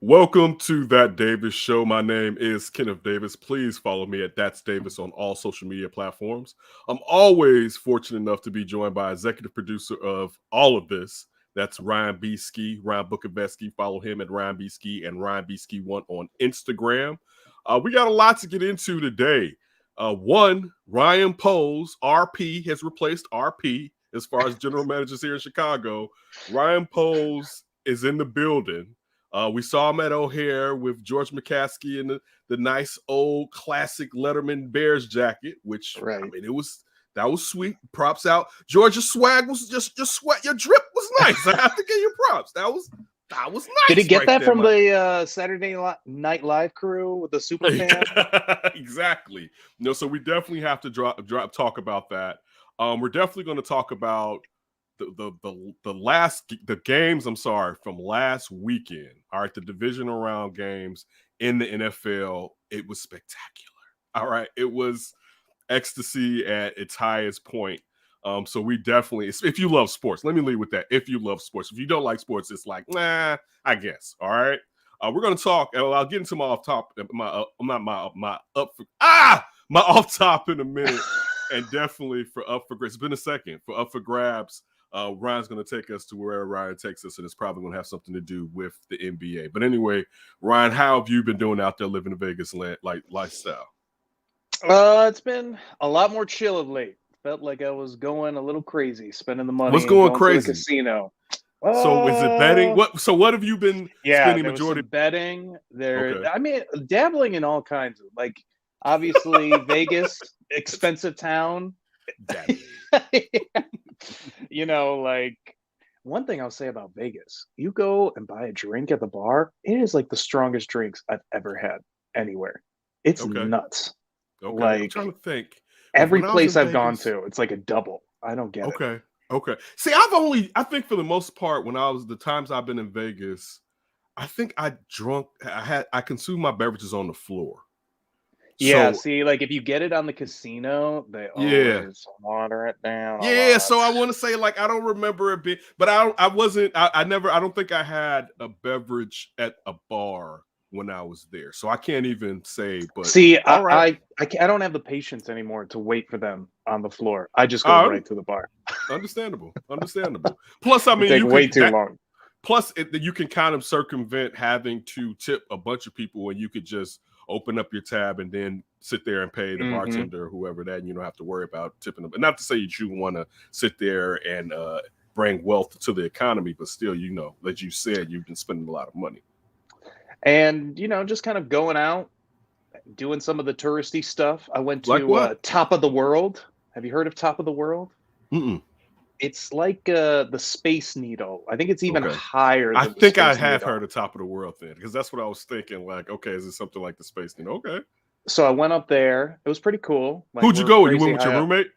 Welcome to That Davis Show. My name is Kenneth Davis. Please follow me at That's Davis on all social media platforms. I'm always fortunate enough to be joined by executive producer of all of this. That's Ryan B. Ski, Ryan Bukoveski. Follow him at Ryan B. Ski and Ryan B. Ski1 on Instagram. We got a lot to get into today. One, Ryan Poles, RP, has replaced RP as far as general managers here in Chicago. Ryan Poles is in the building. We saw him at O'Hare with George McCaskey in the nice old classic Letterman Bears jacket, which Right. I mean, that was sweet. Props out. George's swag was just sweat. Your drip was nice. I have to give you props. That was nice. Did he get right that there, from the Saturday Night Live crew with the super fan? Exactly. So we definitely have to talk about that. We're definitely going to talk about the games, from last weekend. All right, the divisional round games in the NFL. It was spectacular. All right, it was ecstasy at its highest point. So we definitely, if you love sports, let me lead with that. If you love sports, if you don't like sports, it's like, nah, I guess. All right. We're gonna talk, and I'll get into my off top, my off top in a minute, and definitely for up for grabs. It's been a second for up for grabs. Ryan's going to take us to wherever Ryan takes us, and it's probably going to have something to do with the NBA. But anyway, Ryan, how have you been doing out there living the Vegas lifestyle? It's been a lot more chill of late. Felt like I was going a little crazy, spending the money. What's going crazy? To the casino. So is it betting? What have you been spending majority? Was some betting there. Okay. I mean, dabbling in all kinds of, like, obviously Vegas, expensive town. Like, one thing I'll say about Vegas, you go and buy a drink at the bar, it is like the strongest drinks I've ever had anywhere. It's nuts. Okay. Like, I'm trying to think. Every place I've gone to, it's like a double. I don't get it. Okay. See, I think for the most part, the times I've been in Vegas, I think I consumed my beverages on the floor. Yeah, see, like, if you get it on the casino, they always water it down. Yeah, so I want to say, like, I don't remember it being, but I don't think I had a beverage at a bar when I was there, so I can't even say. But see, I don't have the patience anymore to wait for them on the floor. I just go right to the bar. Understandable. Plus, I mean, you way too long. Plus, you can kind of circumvent having to tip a bunch of people, and you could just open up your tab and then sit there and pay the bartender or whoever that, and you don't have to worry about tipping them. But not to say you want to sit there and bring wealth to the economy, but still, as you said, you've been spending a lot of money. And, just kind of going out, doing some of the touristy stuff. I went to Top of the World. Have you heard of Top of the World? Mm-mm. It's like the Space Needle. I think it's even higher than I think I have heard of Top of the World then, because that's what I was thinking. Like, okay, is it something like the Space Needle? Okay. So I went up there. It was pretty cool. Like, who'd you go with? You went with your roommate?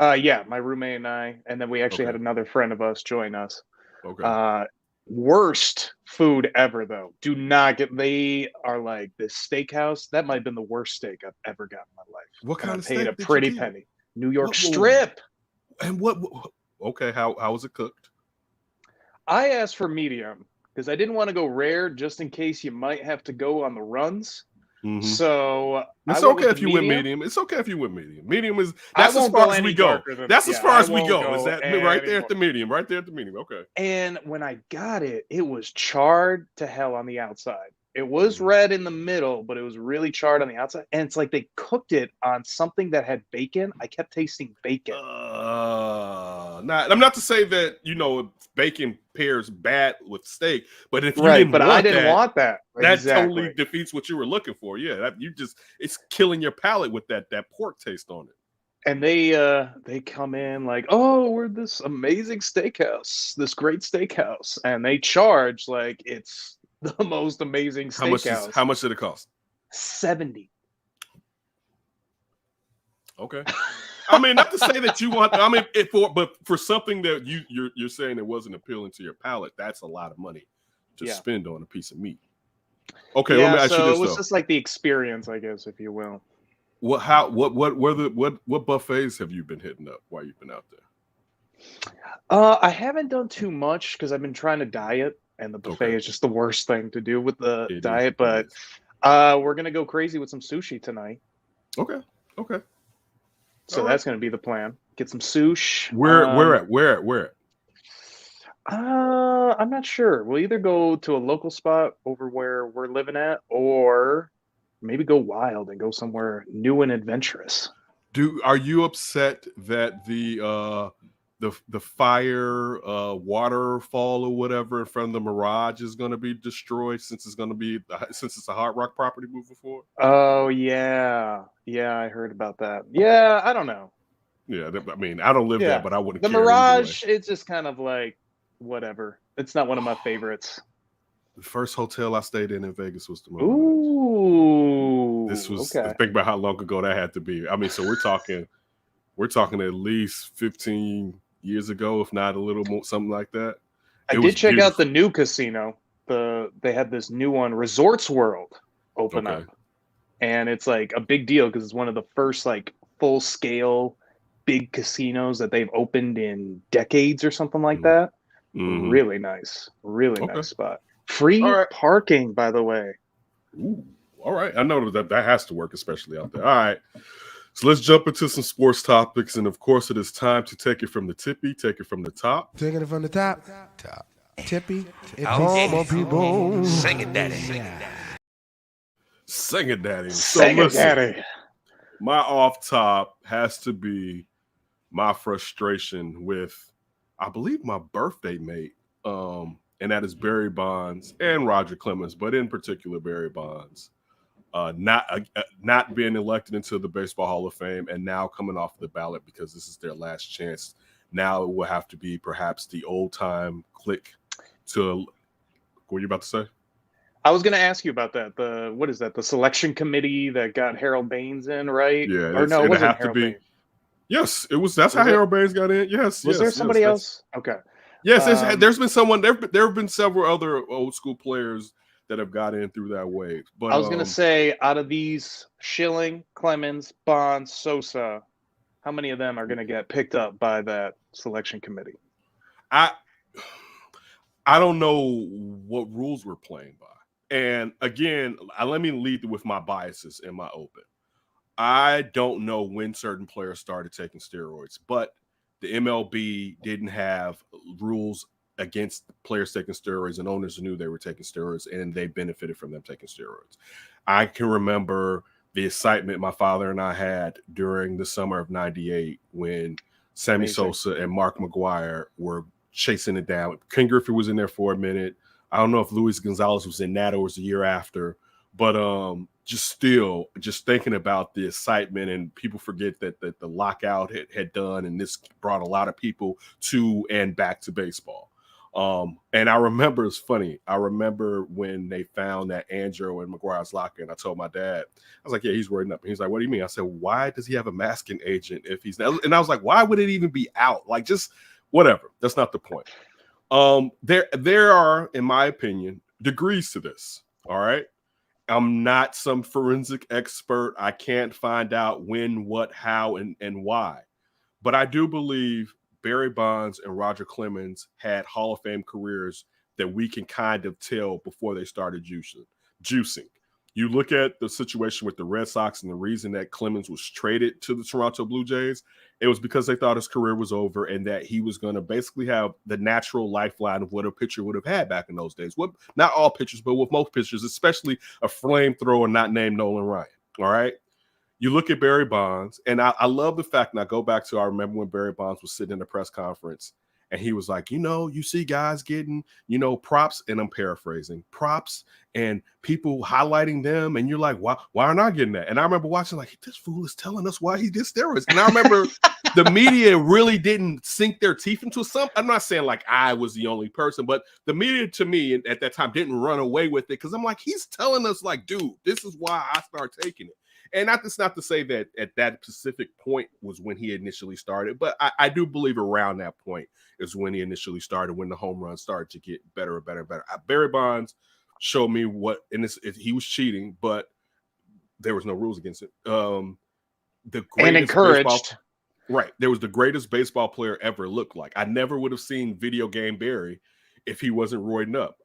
Yeah, my roommate and I. And then we actually had another friend of us join us. Okay. Worst food ever, though. Do not get. They are like this steakhouse. That might have been the worst steak I've ever got in my life. What kind of steak? Paid a pretty penny. New York strip. And what? Okay, how was it cooked? I asked for medium because I didn't want to go rare, just in case you might have to go on the runs. Mm-hmm. So it's okay if you went medium. It's okay if you went medium. Medium that's as far as we go. That's as far as we go. Is that right there at the medium? Right there at the medium. Okay. And when I got it, it was charred to hell on the outside. It was red in the middle, but it was really charred on the outside. And it's like they cooked it on something that had bacon. I kept tasting bacon. I'm not to say that, bacon pairs bad with steak, but if you I didn't want that. That totally defeats what you were looking for. Yeah, it's killing your palate with that pork taste on it. And they come in like, oh, we're this amazing steakhouse, this great steakhouse, and they charge like it's the most amazing steakhouse. How much did it cost? $70. Okay. I mean, not to say that you want. I mean, but for something that you're saying that wasn't appealing to your palate, that's a lot of money to spend on a piece of meat. Okay, let me ask you this. It was just like the experience, I guess, if you will. What buffets have you been hitting up while you've been out there? I haven't done too much because I've been trying to diet. and the buffet is just the worst thing to do with the diet. But we're gonna go crazy with some sushi tonight. Okay. So that's gonna be the plan. Get some sushi. Where at? I'm not sure. We'll either go to a local spot over where we're living at, or maybe go wild and go somewhere new and adventurous. Are you upset that the fire waterfall or whatever in front of the Mirage is going to be destroyed since it's a Hard Rock property moving forward? Oh yeah, I heard about that. Yeah, I don't know. Yeah, I mean, I don't live there, but I wouldn't care. The Mirage, it's just kind of like whatever. It's not one of my favorites. The first hotel I stayed in Vegas was the Mirage. Ooh, this was think about how long ago that had to be. I mean, so we're talking at least 15 years ago, if not a little more, something like that. I did check out the new casino. They had this new one, Resorts World, open up, and it's like a big deal because it's one of the first like full scale big casinos that they've opened in decades or something like that. Mm-hmm. Really nice spot. Free parking, by the way. Ooh, all right. I know that has to work, especially out there. All right. So let's jump into some sports topics. And of course, it is time to take it from the tippy, take it from the top. Taking it from the top. Tippy. More people. Sing it, daddy. Sing it, daddy. Sing it, daddy. My off top has to be my frustration with, I believe, my birthday mate. And that is Barry Bonds and Roger Clemens, but in particular Barry Bonds, not being elected into the Baseball Hall of Fame and now coming off the ballot because this is their last chance. Now it will have to be perhaps the old time click to. What were you about to say? I was going to ask you about that. What is that? The selection committee that got Harold Baines in, right? Yeah. Or no, it wasn't Harold Baines. Yes, it was. That's how Harold Baines got in. Yes. Was there somebody else? Okay. Yes, there's been someone. There have been several other old school players that have got in through that wave. But I was going to say, out of these, Schilling, Clemens, Bonds, Sosa, how many of them are going to get picked up by that selection committee? I don't know what rules we're playing by. And again, let me lead with my biases in my open. I don't know when certain players started taking steroids, but the MLB didn't have rules against players taking steroids, and owners knew they were taking steroids, and they benefited from them taking steroids. I can remember the excitement my father and I had during the summer of '98 when Sammy Sosa and Mark McGwire were chasing it down. Ken Griffey was in there for a minute. I don't know if Luis Gonzalez was in that or was the year after, but just thinking about the excitement, and people forget that the lockout had done, and this brought a lot of people to and back to baseball. And I remember, it's funny, I remember when they found that Andrew and McGuire's locker, and I told my dad, I was like, yeah, he's worried up. And he's like, what do you mean? I said, why does he have a masking agent if he's not? And I was like, why would it even be out? Like, just whatever. That's not the point. There are, in my opinion, degrees to this. All right. I'm not some forensic expert. I can't find out when, what, how, and why. But I do believe Barry Bonds and Roger Clemens had Hall of Fame careers that we can kind of tell before they started juicing. You look at the situation with the Red Sox, and the reason that Clemens was traded to the Toronto Blue Jays, it was because they thought his career was over and that he was going to basically have the natural lifeline of what a pitcher would have had back in those days. Not all pitchers, but with most pitchers, especially a flamethrower not named Nolan Ryan. All right. You look at Barry Bonds, and I love the fact, and I go back to, I remember when Barry Bonds was sitting in a press conference, and he was like, you see guys getting, props, and I'm paraphrasing, props and people highlighting them. And you're like, why aren't I getting that? And I remember watching like, this fool is telling us why he did steroids. And I remember the media really didn't sink their teeth into something. I'm not saying like I was the only person, but the media to me at that time didn't run away with it. Because I'm like, he's telling us like, dude, this is why I started taking it. And it's not to say that at that specific point was when he initially started, but I do believe around that point is when he initially started, when the home runs started to get better and better and better. Barry Bonds showed me he was cheating, but there was no rules against it. And encouraged. Right. There was the greatest baseball player ever looked like. I never would have seen video game Barry if he wasn't roiding up.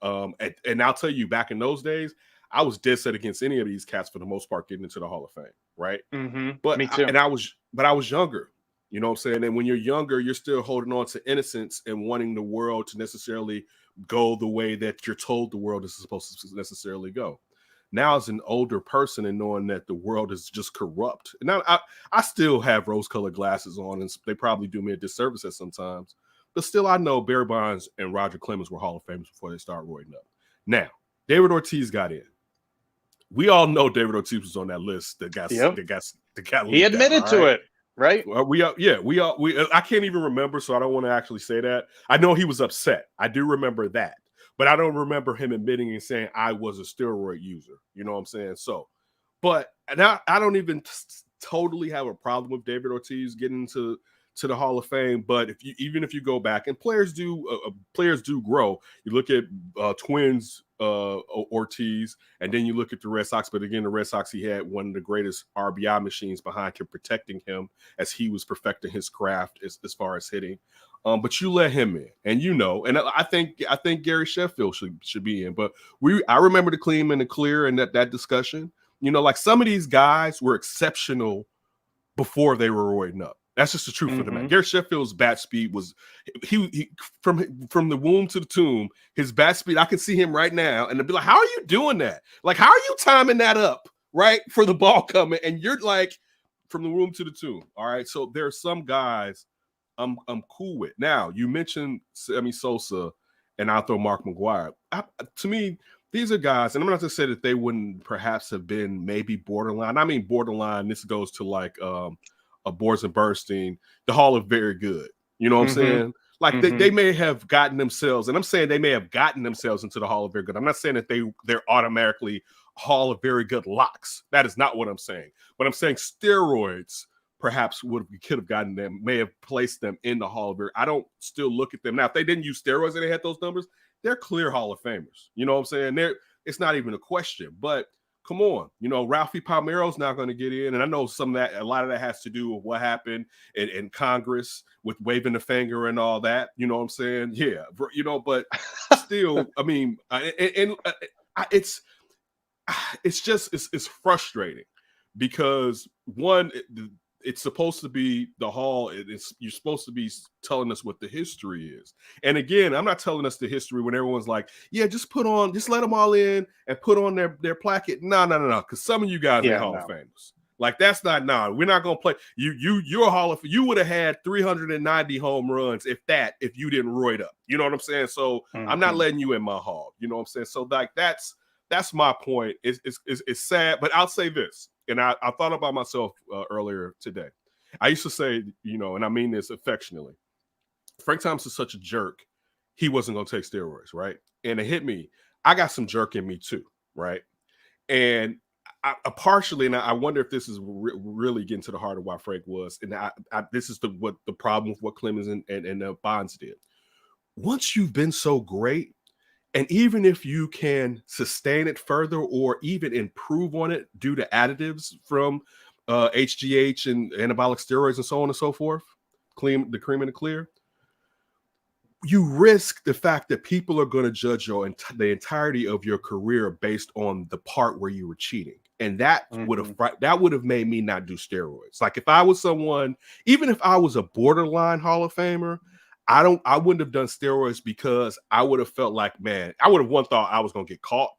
And I'll tell you, back in those days, I was dead set against any of these cats for the most part getting into the Hall of Fame, right? Mm-hmm. Me too. I was younger. You know what I'm saying? And when you're younger, you're still holding on to innocence and wanting the world to necessarily go the way that you're told the world is supposed to necessarily go. Now, as an older person and knowing that the world is just corrupt, and I still have rose-colored glasses on, and they probably do me a disservice at sometimes, but still I know Barry Bonds and Roger Clemens were Hall of Famers before they started roiding up. Now, David Ortiz got in. We all know David Ortiz was on that list that got he admitted to it. Right? I can't even remember, so I don't want to actually say that. I know he was upset. I do remember that. But I don't remember him admitting and saying I was a steroid user. You know what I'm saying? So, but now I don't even totally have a problem with David Ortiz getting to the Hall of Fame. But even if you go back, and players do grow. You look at Twins Ortiz, and then you look at the Red Sox. But again, the Red Sox, he had one of the greatest RBI machines behind him, protecting him as he was perfecting his craft as far as hitting. But you let him in, and and I think Gary Sheffield should be in. But I remember the clean and the clear and that discussion. Like some of these guys were exceptional before they were roiding up. That's just the truth of the matter. Gary Sheffield's bat speed was he from the womb to the tomb. His bat speed, I can see him right now, and they'll be like, "How are you doing that? Like, how are you timing that up right for the ball coming?" And you're like, from the womb to the tomb. All right, so there are some guys I'm cool with. Now, you mentioned Sammy Sosa, and I'll throw Mark McGwire. To me, these are guys, and I'm not to say that they wouldn't perhaps have been maybe borderline. I mean, borderline. This goes to like a Boris and Bernstein, the Hall of Very Good. You know what I'm saying? Like they may have gotten themselves, and I'm saying they may have gotten themselves into the Hall of Very Good. I'm not saying that they're automatically Hall of Very Good locks. That is not what I'm saying. But I'm saying steroids perhaps could have gotten them, may have placed them in the Hall of Very. I don't still look at them now. If they didn't use steroids and they had those numbers, they're clear Hall of Famers. You know what I'm saying? It's not even a question. But come on, Ralphie Palmeiro's not going to get in. And I know a lot of that has to do with what happened in Congress with waving the finger and all that. You know what I'm saying? Yeah. But still, I mean, it's frustrating because one, it's supposed to be the hall. You're supposed to be telling us what the history is. And again, I'm not telling us the history when everyone's like, yeah, just let them all in and put on their placket. No. Because some of you guys are Hall of Famers. Like that's not, we're not going to play. You're a Hall of Fame. You would have had 390 home runs if you didn't roid up. You know what I'm saying? So I'm not letting you in my hall. You know what I'm saying? So like, that's my point. It's sad, but I'll say this. And I thought about myself earlier today. I used to say, and I mean this affectionately, Frank Thomas is such a jerk. He wasn't going to take steroids, right? And it hit me. I got some jerk in me too, right? And I partially, and I wonder if this is really getting to the heart of why Frank was. And this is the problem with what Clemens and Bonds did. Once you've been so great, and even if you can sustain it further or even improve on it due to additives from HGH and anabolic steroids and so on and so forth, the cream and the clear, you risk the fact that people are going to judge the entirety of your career based on the part where you were cheating. And that would have made me not do steroids. Like if I was someone, even if I was a borderline Hall of Famer, I wouldn't have done steroids because I would have felt like, man, I would have thought I was going to get caught.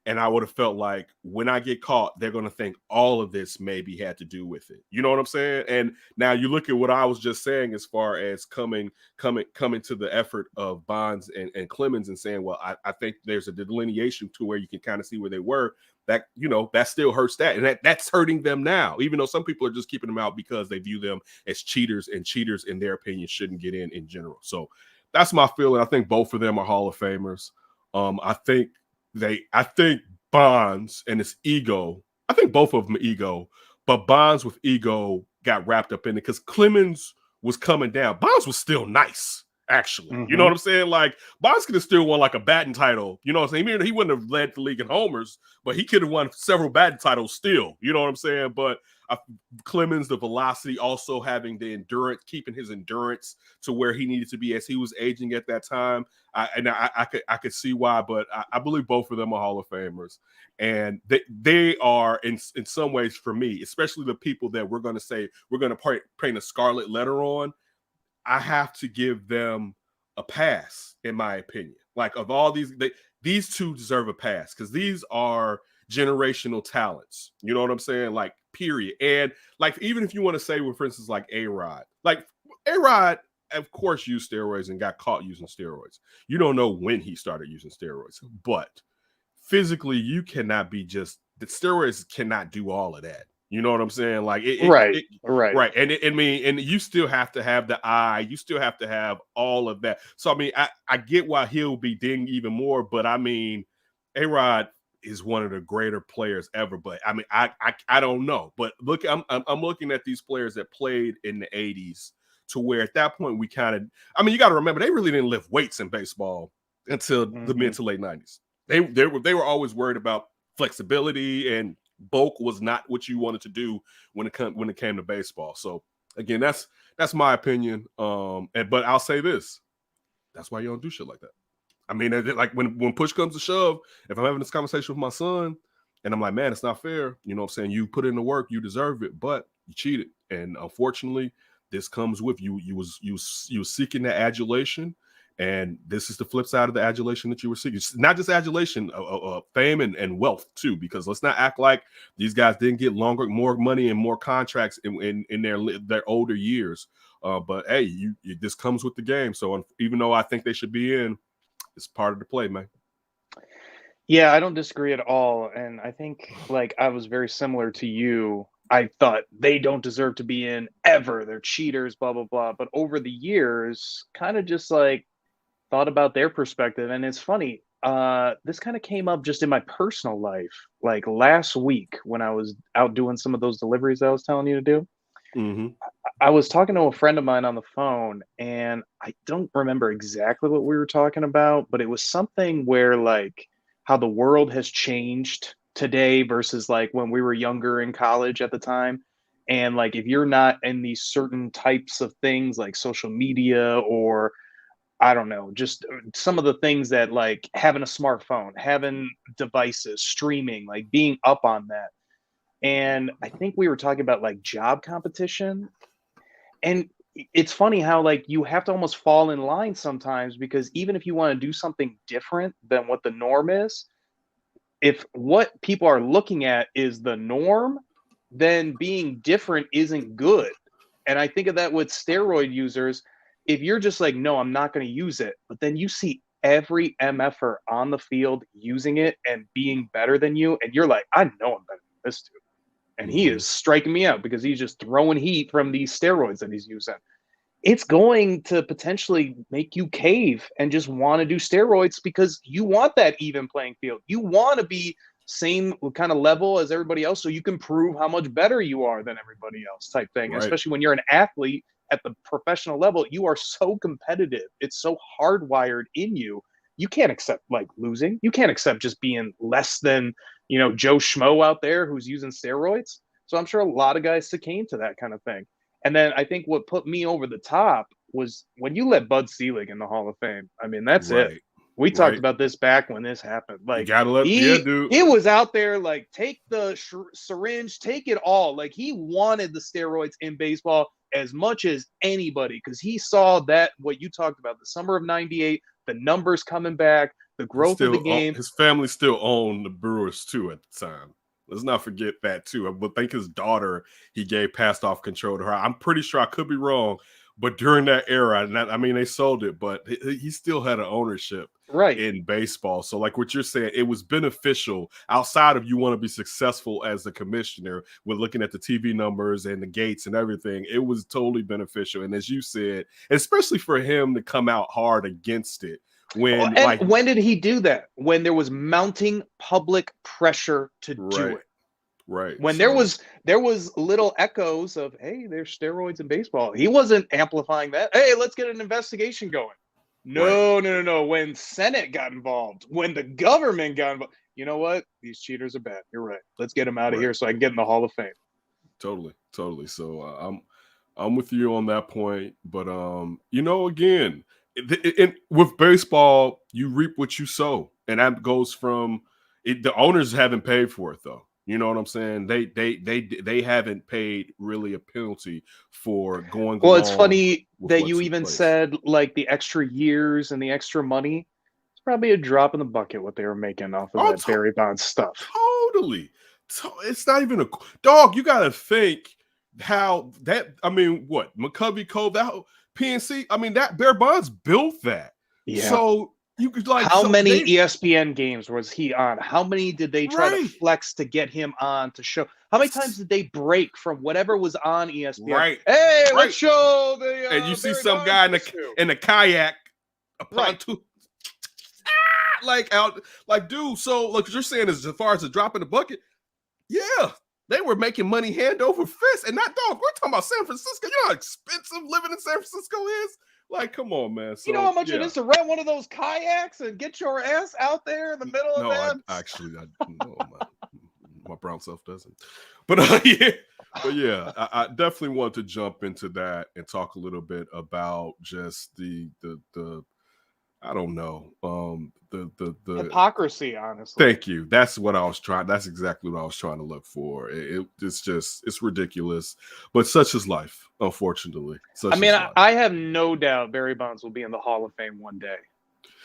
And I would have felt like when I get caught, they're going to think all of this maybe had to do with it. You know what I'm saying? And now you look at what I was just saying as far as coming to the effort of Bonds and Clemens and saying, well, I think there's a delineation to where you can kind of see where they were. That, that still hurts that. And that's hurting them now, even though some people are just keeping them out because they view them as cheaters, and cheaters, in their opinion, shouldn't get in general. So that's my feeling. I think both of them are Hall of Famers. I think Bonds and his ego, I think both of them ego, but Bonds with ego got wrapped up in it because Clemens was coming down. Bonds was still nice, actually. You know what I'm saying? Like, Bonds could have still won like a batting title. You know what I'm saying? He wouldn't have led the league in homers, but he could have won several batting titles still. You know what I'm saying? But Clemens, the velocity, also having the endurance, keeping his endurance to where he needed to be as he was aging at that time. I could see why, but I believe both of them are Hall of Famers, and they are in some ways, for me, especially the people that we're going to say we're going to paint a scarlet letter on. I have to give them a pass, in my opinion. Like, of all these two deserve a pass because these are generational talents. You know what I'm saying? Like, period. And like, even if you want to say, well, for instance, like A-Rod, of course, used steroids and got caught using steroids. You don't know when he started using steroids, but physically, you cannot be the steroids cannot do all of that. You know what I'm saying? Like, right. And you still have to have the eye. You still have to have all of that. So, I mean, I get why he'll be dinged even more, but I mean, A-Rod is one of the greater players ever. But I mean, I don't know. But look, I'm looking at these players that played in the 80s to where at that point we kind of, I mean, you got to remember, they really didn't lift weights in baseball until the mid to late 90s. They were always worried about flexibility, and bulk was not what you wanted to do when it came to baseball. So again, that's my opinion. But I'll say this: that's why you don't do shit like that. I mean, like when push comes to shove, if I'm having this conversation with my son, and I'm like, man, it's not fair. You know what I'm saying? You put in the work, you deserve it, but you cheated, and unfortunately, this comes with you. You was seeking that adulation. And this is the flip side of the adulation that you were seeking. It's not just adulation, fame and wealth too, because let's not act like these guys didn't get more money and more contracts in their older years. But hey, this comes with the game. So even though I think they should be in, it's part of the play, man. Yeah, I don't disagree at all. And I think, like, I was very similar to you. I thought they don't deserve to be in ever. They're cheaters, blah, blah, blah. But over the years, kind of just like thought about their perspective. And it's funny, this kind of came up just in my personal life, like last week when I was out doing some of those deliveries I was telling you to do. Mm-hmm. I was talking to a friend of mine on the phone, and I don't remember exactly what we were talking about, but it was something where, like, how the world has changed today versus like when we were younger in college at the time. And like, if you're not in these certain types of things like social media, or I don't know, just some of the things that, like, having a smartphone, having devices, streaming, like being up on that. And I think we were talking about like job competition. And it's funny how, like, you have to almost fall in line sometimes, because even if you want to do something different than what the norm is, if what people are looking at is the norm, then being different isn't good. And I think of that with steroid users. If you're just like, no, I'm not going to use it, but then you see every MFer on the field using it and being better than you, and you're like, I know I'm better than this dude. And he is striking me out because he's just throwing heat from these steroids that he's using. It's going to potentially make you cave and just want to do steroids because you want that even playing field. You want to be same kind of level as everybody else so you can prove how much better you are than everybody else, type thing. Right. Especially when you're an athlete at the professional level, you are so competitive. It's so hardwired in you. You can't accept like losing. You can't accept just being less than, you know, Joe Schmo out there who's using steroids. So I'm sure a lot of guys succumb to that kind of thing. And then I think what put me over the top was when you let Bud Selig in the Hall of Fame. I mean, that's it. We talked about this back when this happened. Like, you gotta let, dude. He was out there like, take the syringe, take it all. Like, he wanted the steroids in baseball as much as anybody, because he saw that, what you talked about, the summer of '98, the numbers coming back, the growth of the game. His family still owned the Brewers too at the time. Let's not forget that too. I think his daughter, he passed off control to her. I'm pretty sure, I could be wrong, but during that era, I mean, they sold it, but he still had an ownership in baseball. So like what you're saying, it was beneficial outside of you want to be successful as a commissioner with looking at the TV numbers and the gates and everything. It was totally beneficial. And as you said, especially for him to come out hard against it. When did he do that? When there was mounting public pressure to do it. Right. When there was little echoes of, hey, there's steroids in baseball. He wasn't amplifying that. Hey, let's get an investigation going. No. When Senate got involved, when the government got involved, you know what? These cheaters are bad. You're right. Let's get them out of here so I can get in the Hall of Fame. Totally. So I'm with you on that point. But again, with baseball, you reap what you sow, and that goes from it. The owners haven't paid for it though. You know what I'm saying? They haven't paid really a penalty for going Well, it's along funny with that what's you in even place. said like the extra years and the extra money. It's probably a drop in the bucket what they were making off of that Barry Bonds stuff. Totally. It's not even a dog. You got to think how that. I mean, what McCovey Cove, that PNC. I mean, that Bear Bonds built that. Yeah. So you could how many ESPN games was he on? How many did they try to flex to get him on to show? How many times did they break from whatever was on ESPN? Right. Hey, let's show the. And you see Barry some Bonds guy in a kayak, a pontoon. Dude. So, look, what you're saying is, as far as the drop in the bucket, yeah, they were making money hand over fist, and that dog. We're talking about San Francisco. You know how expensive living in San Francisco is. Like, come on, man. So, you know how much it is to rent one of those kayaks and get your ass out there in the middle of that? No, my brown self doesn't. But yeah, I definitely want to jump into that and talk a little bit about just the I don't know, the hypocrisy. Honestly, thank you. That's what I was trying. That's exactly what I was trying to look for. It's ridiculous, but such is life, unfortunately. I have no doubt Barry Bonds will be in the Hall of Fame one day.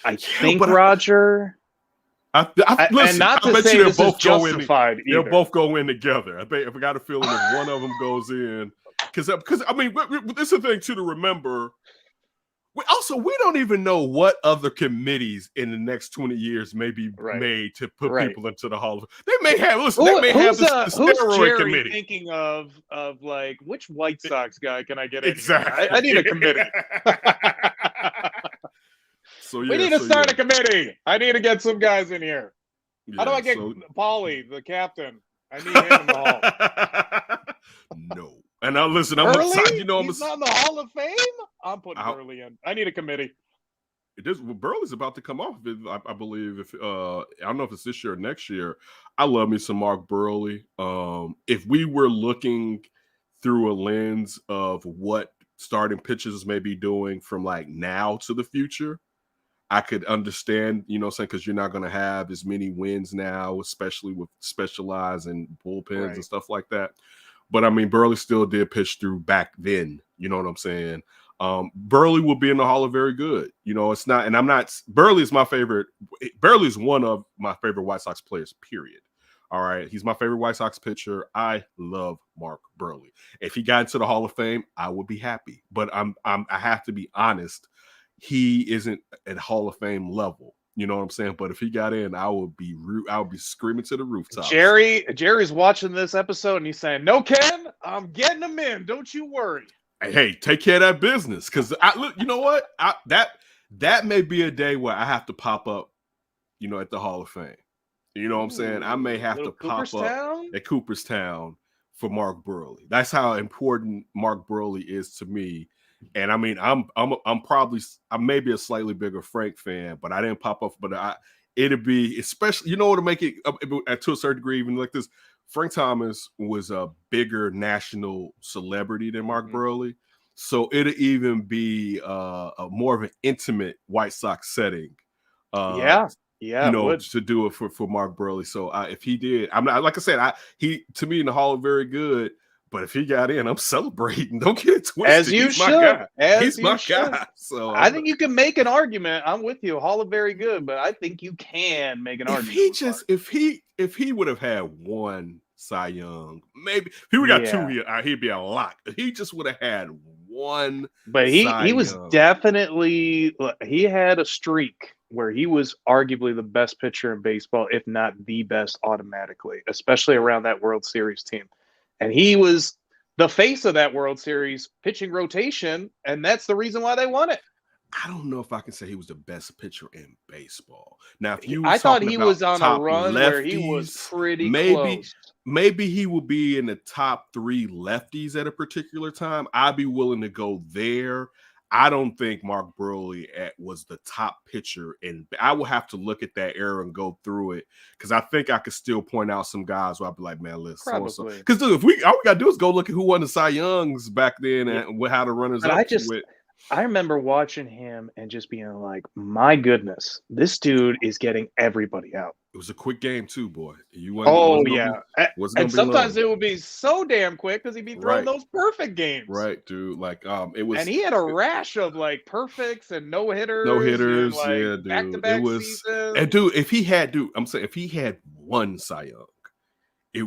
I think Roger. Listen, not to I bet say you this is justified. They'll both go in together. If I got a feeling if one of them goes in, because I mean, this is the thing too to remember. We don't even know what other committees in the next 20 years may be made to put people into the Hall of Fame. They may have. Listen, they may have the steroid committee. Thinking of like which White Sox guy can I get exactly? In here? I need a committee. We need to start a committee. I need to get some guys in here. How do I get Paulie, the captain? I need him in the Hall. No. And now listen, I'm excited. He's not in the Hall of Fame. I'm putting Burley in. I need a committee. Burley's about to come off. I believe. I don't know if it's this year or next year. I love me some Mark Burley. If we were looking through a lens of what starting pitchers may be doing from like now to the future, I could understand, because you're not going to have as many wins now, especially with specialized and bullpens and stuff like that. But I mean, Burley still did pitch through back then. You know what I'm saying? Burley will be in the Hall of Very Good. It's not, and I'm not. Burley is my favorite. Burley is one of my favorite White Sox players. Period. All right, he's my favorite White Sox pitcher. I love Mark Burley. If he got into the Hall of Fame, I would be happy. But I have to be honest. He isn't at Hall of Fame level. You know what I'm saying? But if he got in, I would be screaming to the rooftops. Jerry's watching this episode and he's saying, "No, Ken, I'm getting him in. Don't you worry." Hey, take care of that business. Because you know what? That may be a day where I have to pop up, at the Hall of Fame. You know what I'm saying? I may have to pop up at Cooperstown for Mark Burley. That's how important Mark Burley is to me. And I mean, I'm maybe a slightly bigger Frank fan, but I didn't pop up. But it'd be especially, to make it to a certain degree, even like this. Frank Thomas was a bigger national celebrity than Mark Burley, so it'd even be a more of an intimate White Sox setting. To do it for Mark Burley. So if he did, I'm not, like I said, he to me in the Hall of Very Good. But if he got in, I'm celebrating. Don't get it twisted. As you should. He's my guy. So I think you can make an argument. I'm with you. Hall of Very Good, but I think you can make an argument. If he would have had one Cy Young, maybe if he would have got two here, he'd be a lot. If he just would have had one. But he was definitely, he had a streak where he was arguably the best pitcher in baseball, if not the best automatically, especially around that World Series team. And he was the face of that World Series pitching rotation, and that's the reason why they won it. I don't know if I can say he was the best pitcher in baseball. Now, if I thought he was on a run where he was pretty close. Maybe he will be in the top 3 lefties at a particular time. I'd be willing to go there. I don't think Mark Burley was the top pitcher, and I will have to look at that era and go through it because I think I could still point out some guys where I'd be like, man, listen, Probably. because if all we gotta do is go look at who won the Cy Youngs back then and how the runners But up I remember watching him and just being like, my goodness, this dude is getting everybody out. It was a quick game too, boy. And sometimes it would be so damn quick because he'd be throwing those perfect games. Right, dude. Like it was, and he had a rash of like perfects and no hitters. Like, yeah, dude. Back-to-back it was, seasons. and dude, if he had one Cy Young,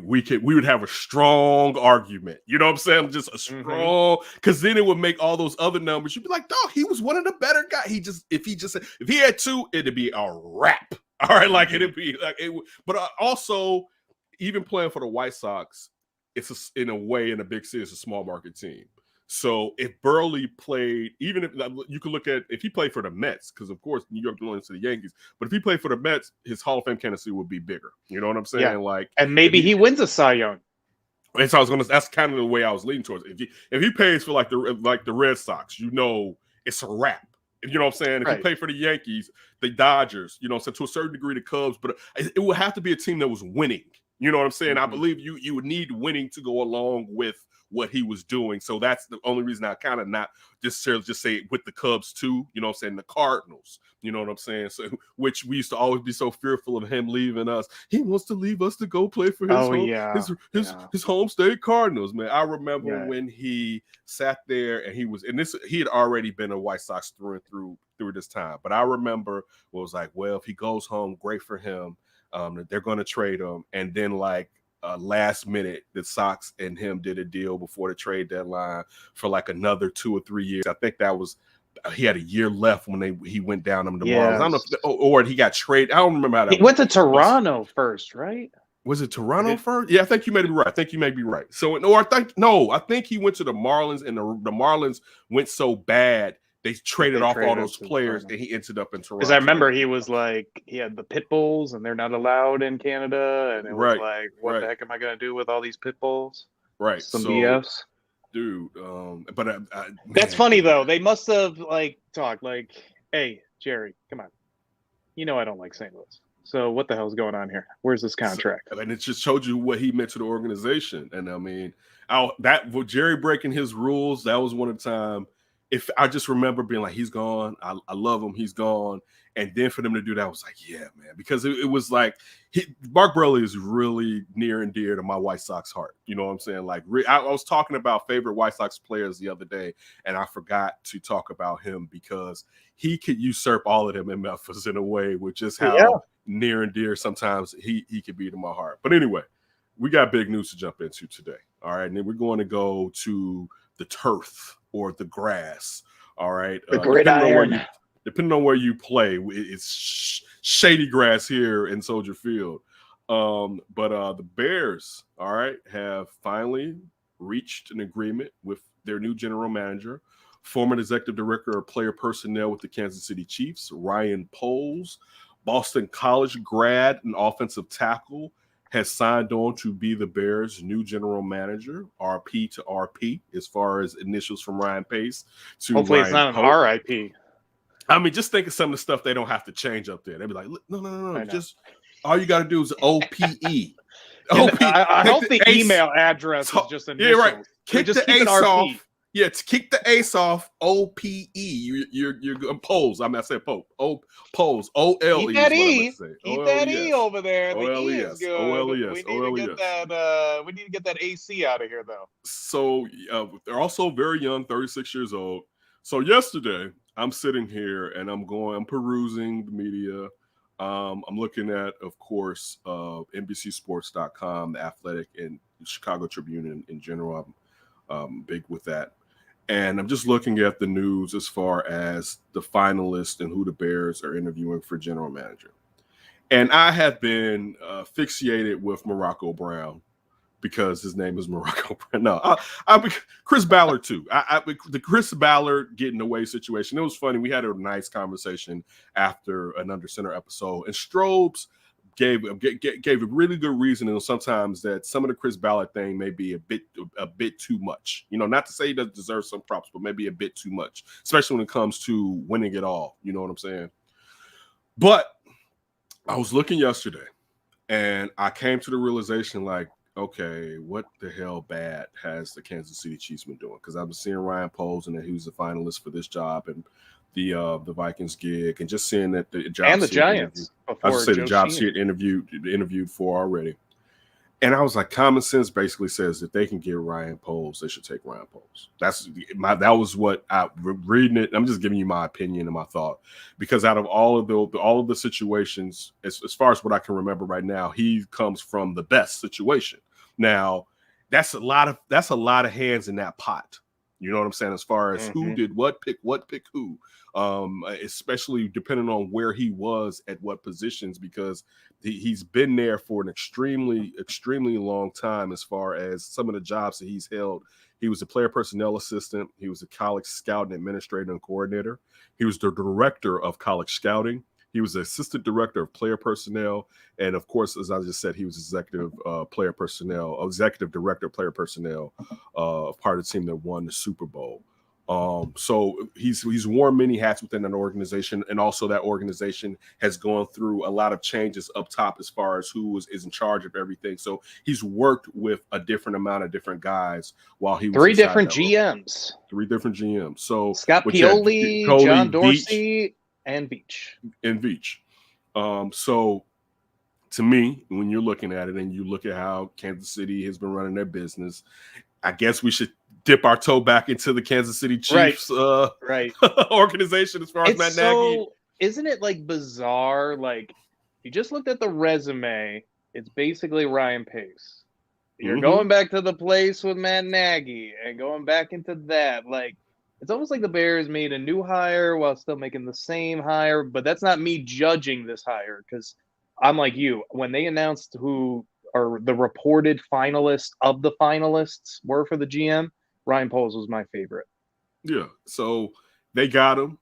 we would have a strong argument. You know what I'm saying? Just a strong, because then it would make all those other numbers. You'd be like, dog, he was one of the better guys. If he had two, it'd be a wrap. All right, like it'd be like it. But also, even playing for the White Sox, it's in a big city, it's a small market team. So if Burley played, even if you could look at if he played for the Mets, because of course New York belongs to the Yankees, but if he played for the Mets, his Hall of Fame candidacy would be bigger. You know what I'm saying? Yeah. Like, and maybe he wins a Cy Young. And so that's kind of the way I was leaning towards. If he plays for like the Red Sox, it's a wrap. You know what I'm saying? If he played for the Yankees, the Dodgers, so to a certain degree the Cubs, but it would have to be a team that was winning. You know what I'm saying? I believe you would need winning to go along with what he was doing. So that's the only reason I kind of not necessarily just say with the Cubs too, you know what I'm saying? The Cardinals, you know what I'm saying? So which we used to always be so fearful of him leaving us. He wants to leave us to go play for his home state Cardinals, man. I remember when he sat there and he had already been a White Sox through and through this time. But I remember it was like, well, if he goes home, great for him. They're going to trade him. And then last minute, the Sox and him did a deal before the trade deadline for like another 2 or 3 years. I think he had a year left when he went down on the Marlins. I don't know or he got traded. I don't remember how that went to Toronto first, right? Was it Toronto first? Yeah, I think you may be right. So I think he went to the Marlins, and the Marlins went so bad they traded off all those players, and he ended up in Toronto. Because I remember he was like, he had the pit bulls, and they're not allowed in Canada, and it was like, what the heck am I going to do with all these pit bulls? Right. Some BS. Dude, but that's funny though. They must have talked like, "Hey, Jerry, come on. I don't like St. Louis. So what the hell's going on here? Where's this contract?" And it just showed you what he meant to the organization. And I mean, with Jerry breaking his rules, that was one of the time. If I just remember being like, he's gone. I love him. He's gone. And then for them to do that, I was like, yeah, man, because it was like Mark Burley is really near and dear to my White Sox heart. You know what I'm saying? Like I was talking about favorite White Sox players the other day, and I forgot to talk about him because he could usurp all of them in Memphis in a way, which is how near and dear sometimes he could be to my heart. But anyway, we got big news to jump into today. All right, and then we're going to go to the turf or the grass. All right, the gridiron. Depending on where you play, it's shady grass here in Soldier Field. But the Bears, all right, have finally reached an agreement with their new general manager, former executive director of player personnel with the Kansas City Chiefs, Ryan Poles, Boston College grad and offensive tackle, has signed on to be the Bears' new general manager, RP to RP, as far as initials from Ryan Pace to hopefully Ryan it's not Pope. an RIP. I mean, just think of some of the stuff they don't have to change up there. They'd be like, no. Just all you got to do is OPE. I hope the email address is just initials. Yeah, right. Kick the ace off. Yeah, to kick the ace off. OPE. You're Poles. I said Pope. Poles. OLE. Keep that E. Keep that E over there. The E is good. OLES. We need to get that AC out of here, though. So they're also very young, 36 years old. So yesterday, I'm sitting here and I'm perusing the media. I'm looking at, of course, NBCSports.com, The Athletic, and the Chicago Tribune in general. I'm big with that. And I'm just looking at the news as far as the finalists and who the Bears are interviewing for general manager. And I have been fixated with Morocco Brown because his name is Morocco Brown. No, Chris Ballard too. The Chris Ballard getting away situation. It was funny. We had a nice conversation after an Under Center episode, and Strobes gave a really good reason, and sometimes that some of the Chris Ballot thing may be a bit too much. Not to say he doesn't deserve some props, but maybe a bit too much, especially when it comes to winning it all. You know what I'm saying? But I was looking yesterday, and I came to the realization, like, okay, what the hell bad has the Kansas City Chiefs been doing? Because I've been seeing Ryan Poles and that he was a finalist for this job and the Vikings gig, and just seeing that the jobs and the Giants. I should say the jobs he had interviewed for already. And I was like, common sense basically says that they can get Ryan Poles, they should take Ryan Poles. That was what I reading it. I'm just giving you my opinion and my thought, because out of all of the situations, as far as what I can remember right now, he comes from the best situation. Now, that's a lot of hands in that pot. You know what I'm saying? As far as who did what, pick who, especially depending on where he was at what positions, because he's been there for an extremely, extremely long time. As far as some of the jobs that he's held, he was a player personnel assistant. He was a college scouting administrator and coordinator. He was the director of college scouting. He was the assistant director of player personnel. And of course, as I just said, he was executive director of player personnel, part of the team that won the Super Bowl. So he's worn many hats within an organization, and also that organization has gone through a lot of changes up top as far as who is in charge of everything. So he's worked with a different amount of different guys while he was Three different GMs. So Scott Pioli, John Dorsey, and Veach. So to me, when you're looking at it and you look at how Kansas City has been running their business, I guess we should dip our toe back into the Kansas City Chiefs organization as far as Matt Nagy. Isn't it like bizarre? Like, you just looked at the resume, it's basically Ryan Pace. You're going back to the place with Matt Nagy and going back into that. Like, it's almost like the Bears made a new hire while still making the same hire, but that's not me judging this hire, because I'm like you. When they announced who or the reported finalists of the finalists were for the GM, Ryan Poles was my favorite. Yeah, so they got him.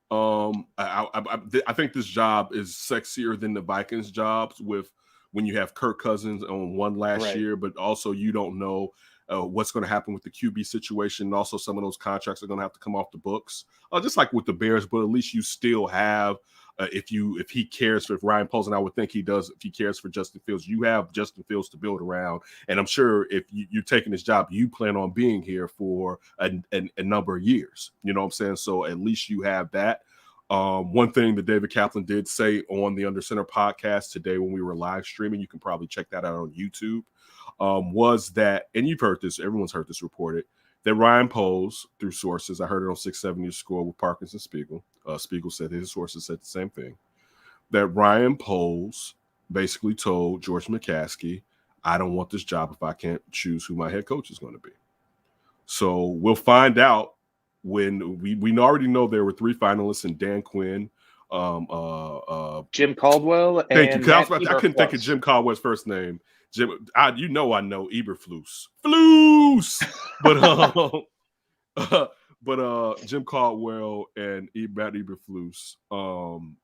I think this job is sexier than the Vikings jobs with when you have Kirk Cousins on one last year, but also you don't know what's going to happen with the QB situation. And also some of those contracts are going to have to come off the books, just like with the Bears, but at least you still have, if he cares for Ryan Poles, and I would think he does, if he cares for Justin Fields, you have Justin Fields to build around. And I'm sure if you're taking this job, you plan on being here for a number of years. You know what I'm saying? So at least you have that. One thing that David Kaplan did say on the Under Center podcast today when we were live streaming, you can probably check that out on YouTube, was that, and you've heard this, everyone's heard this reported, that Ryan Poles, through sources, I heard it on 670 Score with Parkins and Spiegel. Spiegel said his sources said the same thing, that Ryan Poles basically told George McCaskey, I don't want this job if I can't choose who my head coach is going to be. So we'll find out when we already know there were 3 finalists in Dan Quinn, Jim Caldwell, thank you. I couldn't think of Jim Caldwell's first name. Jim, I know Eberflus, but Jim Caldwell and Matt Eberflus.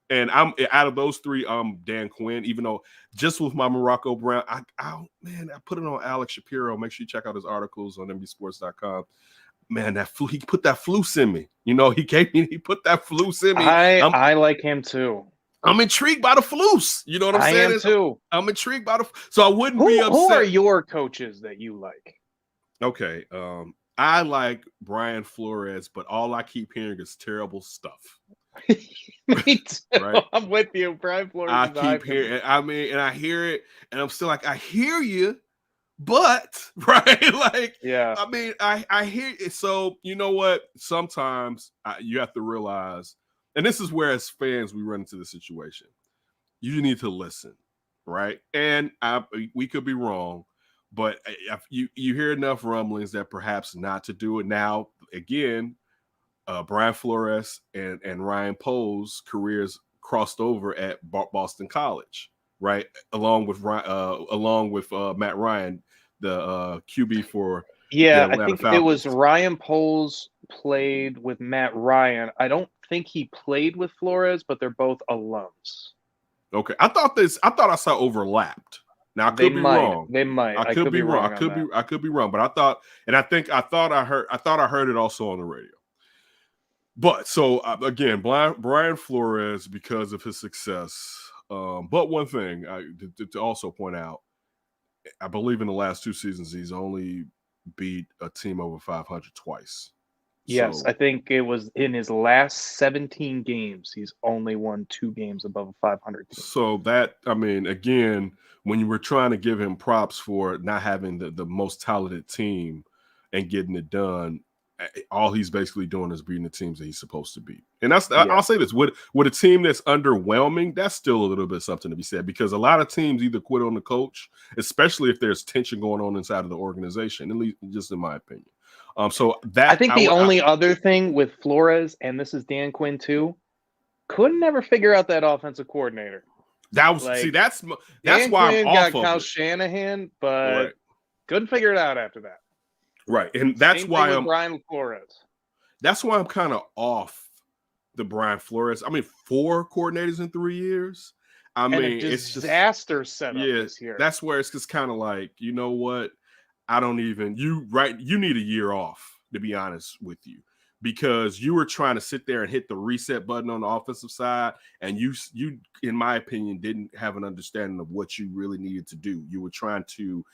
And I'm out of those 3, Dan Quinn. Even though just with my Morocco Brown, I put it on Alex Shapiro. Make sure you check out his articles on NBSports.com. Man, he put that flus in me. You know, he put that flus in me. I like him too. I'm intrigued by the flus. You know what I'm saying? I am too. I'm intrigued by so I wouldn't be upset. Who are your coaches that you like? Okay. I like Brian Flores, but all I keep hearing is terrible stuff. Me too. Right? I'm with you. Brian Flores. I keep hearing, and I hear it, and I'm still like, I hear you, but right, like, yeah. I hear it. So you know what? Sometimes you have to realize, and this is where as fans we run into the situation. You need to listen, right? And we could be wrong, but if you hear enough rumblings that perhaps not to do it now. Again, Brian Flores and Ryan Poles' careers crossed over at Boston College, right? Along with Matt Ryan, the QB for I think Falcons. It was Ryan Poles played with Matt Ryan. I don't think he played with Flores, but they're both alums. Okay, I thought I saw overlapped. Now I could be wrong. They might. I could be wrong. I could be wrong. But I thought I heard it also on the radio. But so again, Brian Flores, because of his success. But one thing to also point out, I believe in the last 2 seasons he's only beat a team over 500 twice. Yes, So, I think it was in his last 17 games. He's only won 2 games above a 500 team. So that, I mean, again, when you were trying to give him props for not having the most talented team and getting it done, all he's basically doing is beating the teams that he's supposed to beat. And I'll say this, with a team that's underwhelming, that's still a little bit something to be said, because a lot of teams either quit on the coach, especially if there's tension going on inside of the organization, at least just in my opinion. So that I think the only other thing with Flores, and this is Dan Quinn too, couldn't ever figure out that offensive coordinator. That was that's Dan why Quinn I'm off got of Kyle it. Shanahan, but couldn't figure it out after that. Right, and that's Same why thing I'm with Brian Flores. That's why I'm kind of off the Brian Flores. I mean, 4 coordinators in 3 years. I mean, it's disaster setup this year. That's where it's just kind of like, you know what? I don't even you need a year off, to be honest with you, because you were trying to sit there and hit the reset button on the offensive side, and you in my opinion didn't have an understanding of what you really needed to do. You were trying to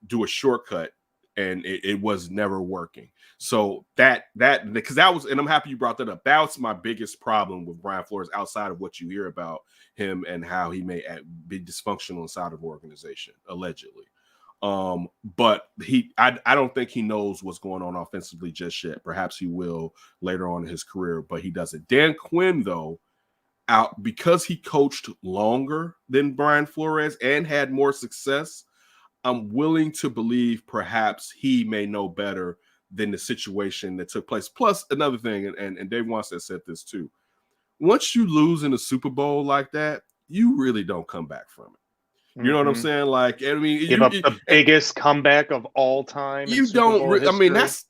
do a shortcut, and it was never working. So because that was, and I'm happy you brought that up. That was my biggest problem with Brian Flores, outside of what you hear about him and how he may be dysfunctional inside of the organization, allegedly. But I don't think he knows what's going on offensively just yet. Perhaps he will later on in his career, but he doesn't. Dan Quinn, though, because he coached longer than Brian Flores and had more success, I'm willing to believe perhaps he may know better than the situation that took place. Plus, another thing, and Dave Wanstead said this too, once you lose in a Super Bowl like that, you really don't come back from it. You know what I'm saying? Like, I mean, give up the biggest comeback of all time. You don't. I mean, that's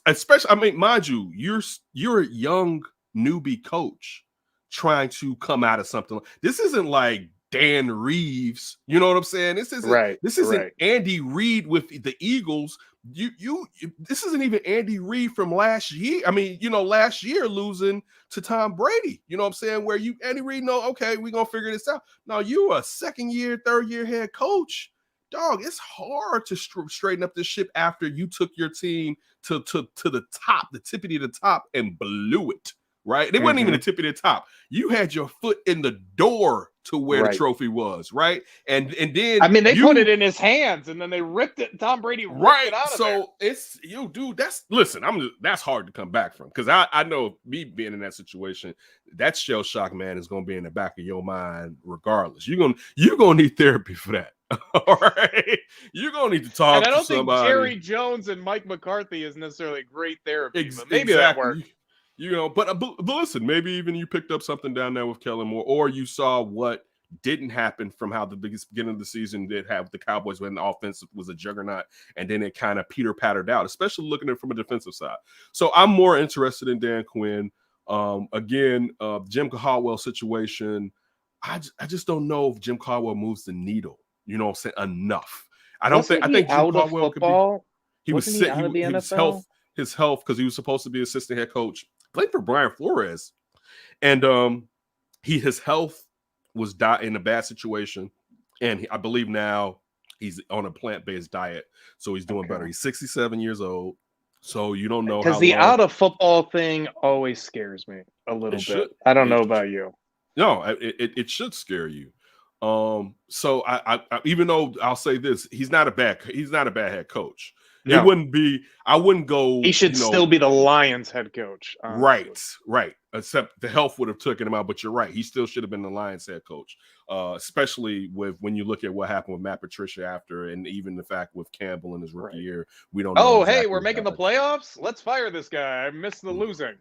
especially. I mean, mind you, you're a young newbie coach trying to come out of something. This isn't like Dan Reeves. You know what I'm saying? This isn't This isn't Andy Reid with the Eagles. This isn't even Andy Reid from last year. I mean, last year losing to Tom Brady. You know what I'm saying? Where Andy Reid okay, we're gonna figure this out. Now you a second year, third year head coach. Dog, it's hard to straighten up this ship after you took your team to the top, the tippity to the top, and blew it. Right? It wasn't even the tippity to the top. You had your foot in the door to where the trophy was, right? And then I mean, they put it in his hands, and then they ripped it. Tom Brady ripped it out of there. So it's dude. That's hard to come back from, because I know, me being in that situation, that shell shock, man, is going to be in the back of your mind regardless. You're gonna need therapy for that. All right, you're gonna need to talk. And I don't to think Jerry Jones and Mike McCarthy is necessarily great therapy, but maybe that worked. But listen, maybe even you picked up something down there with Kellen Moore, or you saw what didn't happen from how the beginning of the season did have the Cowboys when the offense was a juggernaut, and then it kind of peter-pattered out, especially looking at it from a defensive side. So I'm more interested in Dan Quinn. Jim Caldwell situation, I just don't know if Jim Caldwell moves the needle, enough. I think Jim Caldwell could be. He was sick. Out of the NFL? His health, because he was supposed to be assistant head coach, played for Brian Flores, and his health was in a bad situation, and I believe now he's on a plant-based diet, so he's doing better. He's 67 years old, so you don't know, because the out of football thing always scares me a little bit. I don't know about you. No, it should scare you. So I even though I'll say this, he's not a bad head coach. No. I wouldn't go. He should still be the Lions head coach. Right. Except the health would have taken him out. But you're right. He still should have been the Lions head coach, especially when you look at what happened with Matt Patricia after, and even the fact with Campbell in his rookie year. We don't know. Oh, exactly, hey, we're making the playoffs? Let's fire this guy. I missed the losing.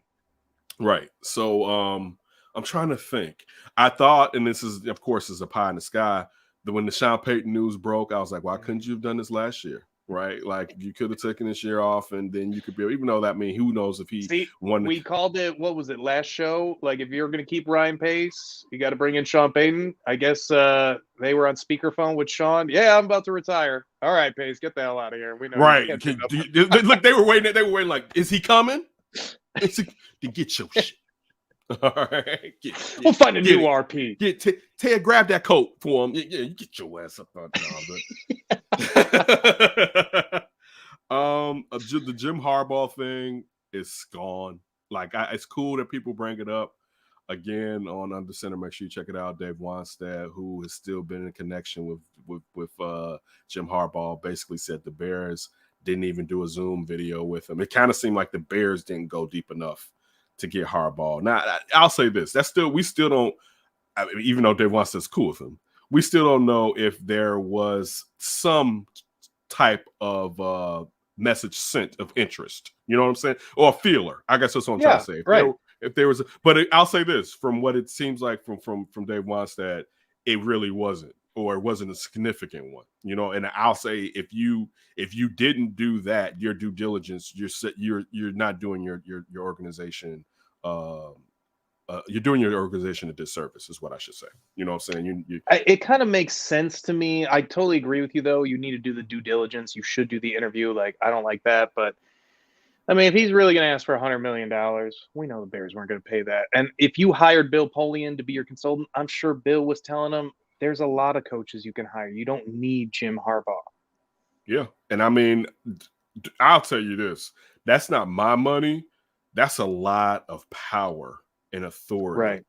Right. So I'm trying to think. I thought, and this is, of course, is a pie in the sky, that when the Sean Payton news broke, I was like, why couldn't you have done this last year? right? Like you could have taken this year off, and then you could be. Even though that mean who knows if he won. We called it. What was it last show? Like if you're going to keep Ryan Pace, you got to bring in Sean Payton. I guess they were on speakerphone with Sean. Yeah, I'm about to retire. All right, Pace, get the hell out of here. We know. Right? Look, they were waiting. They were waiting. Like, is he coming? To get your shit. All right, we'll find a new RP. Ted, grab that coat for him. Yeah, you get your ass up on the Jim Harbaugh thing is gone. Like, it's cool that people bring it up again on Under Center. Make sure you check it out. Dave Wannstedt, who has still been in connection with Jim Harbaugh, basically said the Bears didn't even do a Zoom video with him. It kind of seemed like the Bears didn't go deep enough to get Harbaugh. Now, I'll say this: we still don't. I mean, even though Dave Wannstedt's cool with him, we still don't know if there was some type of message sent of interest. You know what I'm saying? Or a feeler. I guess that's what I'm trying to say. If there was, I'll say this: from what it seems like from Dave Wannstedt, it really wasn't, or it wasn't a significant one. You know, and I'll say if you didn't do that, your due diligence, you're not doing your organization. You're doing your organization a disservice, is what I should say. You know what I'm saying? It kind of makes sense to me. I totally agree with you, though. You need to do the due diligence. You should do the interview. Like, I don't like that, but I mean, if he's really going to ask for $100 million, we know the Bears weren't going to pay that. And if you hired Bill Polian to be your consultant, I'm sure Bill was telling him there's a lot of coaches you can hire. You don't need Jim Harbaugh. Yeah. And I mean, I'll tell you this. That's not my money. That's a lot of power and authority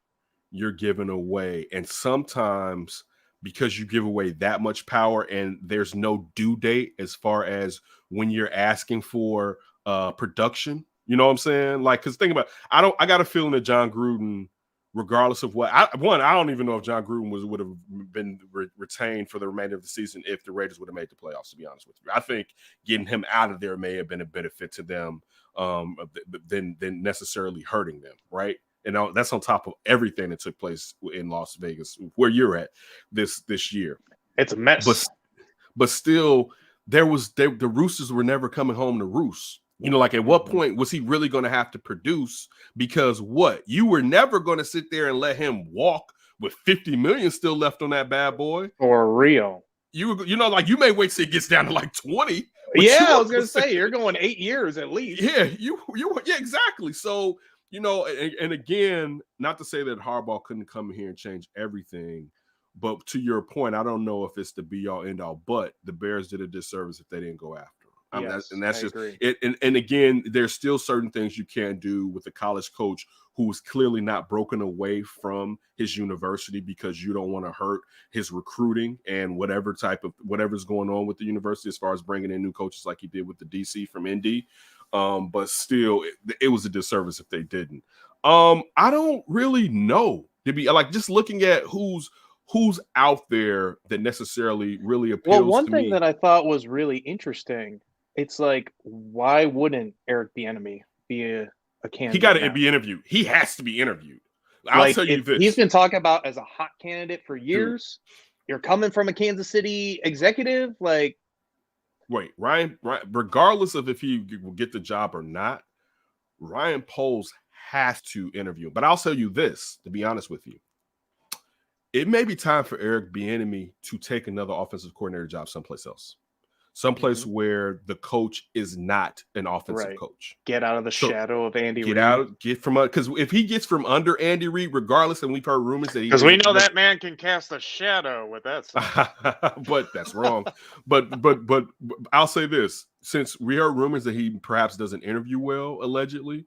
you're giving away. And sometimes because you give away that much power and there's no due date as far as when you're asking for production, you know what I'm saying? Like, because think about it, I got a feeling that John Gruden, regardless of what, I don't even know if John Gruden would have been retained for the remainder of the season if the Raiders would have made the playoffs, to be honest with you. I think getting him out of there may have been a benefit to them than necessarily hurting them, right? And that's on top of everything that took place in Las Vegas, where you're at this year. It's a mess. But still, the Roosters were never coming home to roost. You know, like at what point was he really going to have to produce? Because you were never going to sit there and let him walk with $50 million still left on that bad boy. For real. You know, like you may wait till it gets down to like 20. Yeah, I was going to say you're going 8 years at least. Yeah, yeah, exactly. So, you know, and again, not to say that Harbaugh couldn't come here and change everything, but to your point, I don't know if it's the be all end all, but the Bears did a disservice if they didn't go after him. That's just it. And again, there's still certain things you can't do with a college coach who's clearly not broken away from his university because you don't want to hurt his recruiting and whatever's going on with the university as far as bringing in new coaches like he did with the DC from Indy. But still, it was a disservice if they didn't. I don't really know, to be like just looking at who's out there that necessarily really appeals to me. Well, one thing that I thought was really interesting, it's like, why wouldn't Eric Bieniemy be a candidate? He got to be interviewed. He has to be interviewed. I'll tell you this. He's been talking about as a hot candidate for years. Dude. You're coming from a Kansas City executive, like. Wait, Ryan, regardless of if he will get the job or not, Ryan Poles has to interview him. But I'll tell you this, to be honest with you. It may be time for Eric Bieniemy to take another offensive coordinator job someplace else. Someplace where the coach is not an offensive coach. Get out of the shadow of Andy Reid. Because if he gets from under Andy Reid, regardless, and we've heard rumors that because we know that man can cast a shadow with that stuff. But that's wrong. but I'll say this: since we heard rumors that he perhaps doesn't interview well, allegedly,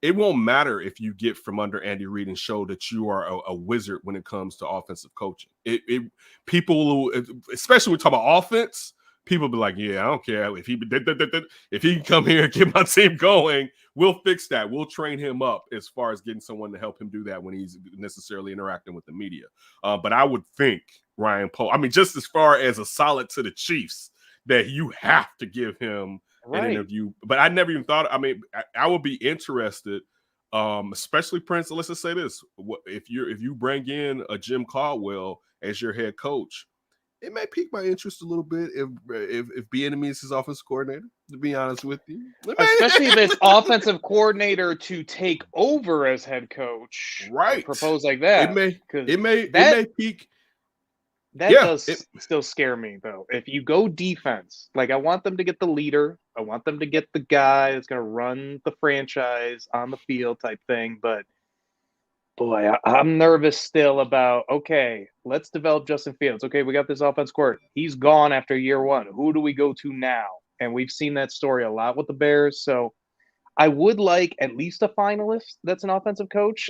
it won't matter if you get from under Andy Reid and show that you are a wizard when it comes to offensive coaching. People, especially when we talk about offense. People be like, yeah, I don't care if he can come here and get my team going, we'll fix that. We'll train him up as far as getting someone to help him do that when he's necessarily interacting with the media. But I would think Ryan Poles, I mean, just as far as a solid to the Chiefs, that you have to give him an interview. But I never even thought. I mean, I would be interested, especially Prince. Let's just say this: if you bring in a Jim Caldwell as your head coach. it may pique my interest a little bit if Bieniemy is his offensive coordinator. To be honest with you, Especially if it's offensive coordinator to take over as head coach, right? Propose like that. It may pique. That does still scare me, though. If you go defense, like I want them to get the leader, I want them to get the guy that's going to run the franchise on the field type thing. But boy, I'm nervous still about, okay, let's develop Justin Fields. Okay, we got this offense court. He's gone after year one. Who do we go to now? And we've seen that story a lot with the Bears. So I would like at least a finalist that's an offensive coach.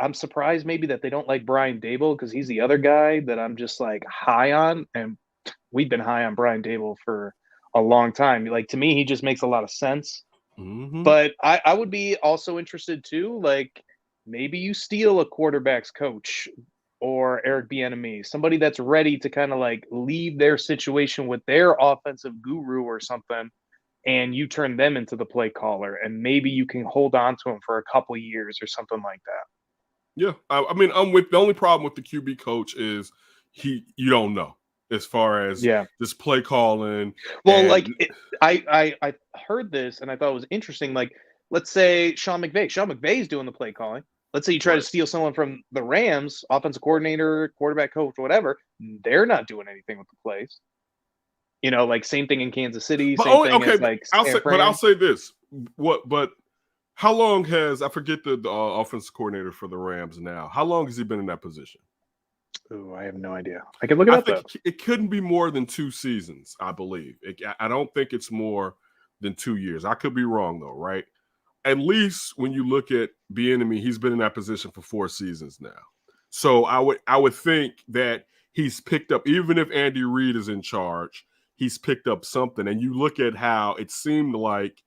I'm surprised maybe that they don't like Brian Dable because he's the other guy that I'm just like high on. And we've been high on Brian Dable for a long time. Like, to me, he just makes a lot of sense. Mm-hmm. But I would be also interested too. Like, maybe you steal a quarterback's coach or Eric Bieniemy, somebody that's ready to kind of like leave their situation with their offensive guru or something, and you turn them into the play caller, and maybe you can hold on to him for a couple of years or something like that. Yeah, I mean, I'm with the only problem with the QB coach is you don't know as far as this play calling. Well, I heard this and I thought it was interesting. Like, let's say Sean McVay's doing the play calling. Let's say you try to steal someone from the Rams, offensive coordinator, quarterback coach, whatever. They're not doing anything with the plays. You know, like same thing in Kansas City. I'll say this. But how long has, I forget the offensive coordinator for the Rams now? How long has he been in that position? Oh, I have no idea. I can look it up. It couldn't be more than 2 seasons, I believe. I don't think it's more than 2 years. I could be wrong though, right? At least when you look at Bieniemy, he's been in that position for 4 seasons now. So I would think that he's picked up, even if Andy Reid is in charge, he's picked up something. And you look at how it seemed like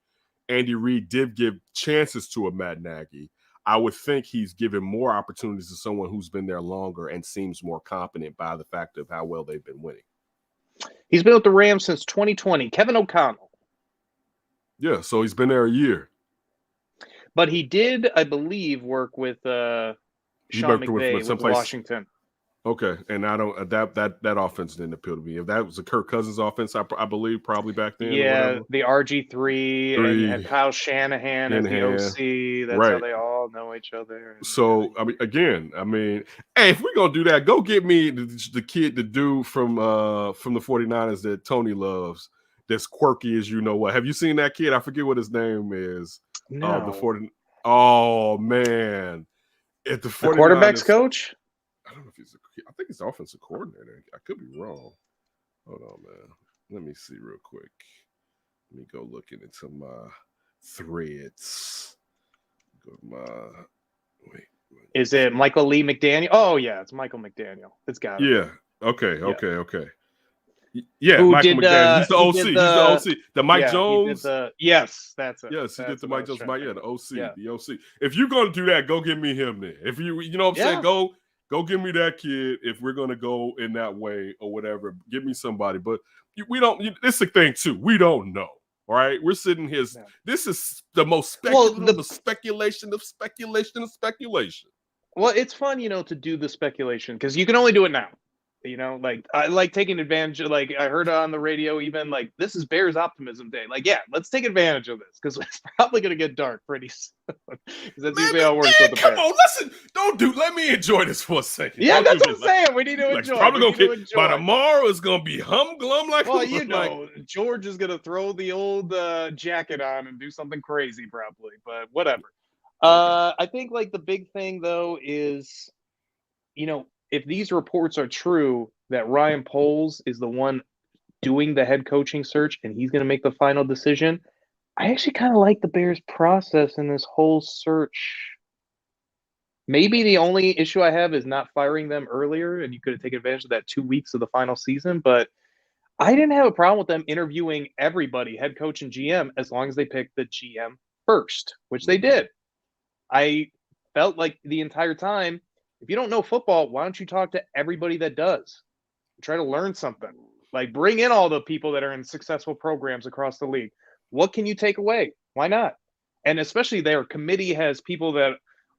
Andy Reid did give chances to a Matt Nagy. I would think he's given more opportunities to someone who's been there longer and seems more competent by the fact of how well they've been winning. He's been with the Rams since 2020. Kevin O'Connell. Yeah, so he's been there a year. But he did, I believe, work with Sean McVay with Washington. Okay, and I don't that offense didn't appeal to me. If that was a Kirk Cousins offense, I believe probably back then. Yeah, the RG3, and you had Kyle Shanahan as the OC. That's how they all know each other. So I mean, hey, if we're gonna do that, go get me the kid, the dude from the 49ers that Tony loves. That's quirky as you know what. Have you seen that kid? I forget what his name is. No. Oh man, at the quarterback's coach. I don't know if I think he's offensive coordinator. I could be wrong. Hold on, man. Let me see real quick. Let me go looking into my threads. Go to my wait. Is it Michael Lee McDaniel? Oh yeah, it's Michael McDaniel. It's got it. Yeah. Okay. Yeah, Michael McDaniel. He's the OC. He's the OC. The Mike Jones. Yes, that's it. Yes, he did the Mike Jones. The OC. Yeah. The OC. If you're gonna do that, go give me him then. If you know what I'm saying, Go give me that kid if we're going to go in that way or whatever. Give me somebody. But we don't – it's a thing too. We don't know, all right? We're sitting here – this is the most speculative of speculation of speculation of speculation. Well, it's fun, to do the speculation because you can only do it now. Like I like taking advantage of, like I heard on the radio even like this is Bears Optimism Day. Like, yeah, let's take advantage of this because it's probably going to get dark pretty soon. That's usually how it works with the Bears. Come on, listen, let me enjoy this for a second. Yeah, that's what I'm saying. We need to enjoy. Probably going to by tomorrow it's going to be humglum like. Well, George is going to throw the old jacket on and do something crazy probably, but whatever. I think like the big thing though is, if these reports are true that Ryan Poles is the one doing the head coaching search and he's going to make the final decision, I actually kind of like the Bears' process in this whole search. Maybe the only issue I have is not firing them earlier, and you could have taken advantage of that 2 weeks of the final season. But I didn't have a problem with them interviewing everybody, head coach and GM, as long as they picked the GM first, which they did. I felt like the entire time, if you don't know football, why don't you talk to everybody that does? Try to learn something. Like bring in all the people that are in successful programs across the league. What can you take away? Why not? And especially their committee has people that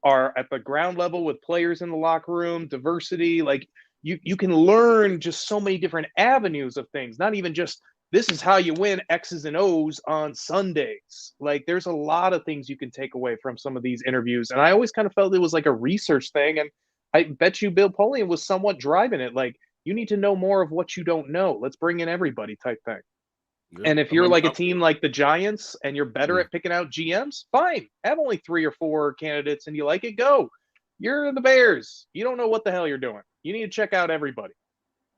are at the ground level with players in the locker room, diversity. Like you can learn just so many different avenues of things, not even just this is how you win X's and O's on Sundays. Like there's a lot of things you can take away from some of these interviews. And I always kind of felt it was like a research thing. And I bet you Bill Polian was somewhat driving it. Like, you need to know more of what you don't know. Let's bring in everybody type thing. Yeah. And if you're like a team like the Giants and you're better at picking out GMs, fine. Have only 3 or 4 candidates and you like it, go. You're the Bears. You don't know what the hell you're doing. You need to check out everybody.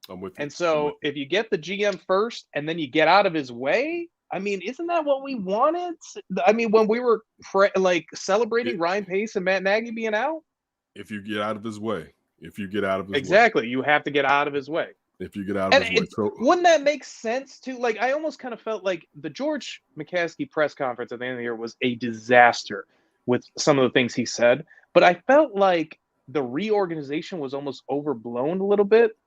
I'm with you. And so if you get the GM first and then you get out of his way, I mean, isn't that what we wanted? I mean, when we were celebrating Ryan Pace and Matt Nagy being out? If you get out of his way. If you get out of his way. Exactly. You have to get out of his way. If you get out of his way. So, wouldn't that make sense too? Like, I almost kind of felt like the George McCaskey press conference at the end of the year was a disaster with some of the things he said. But I felt like the reorganization was almost overblown a little bit.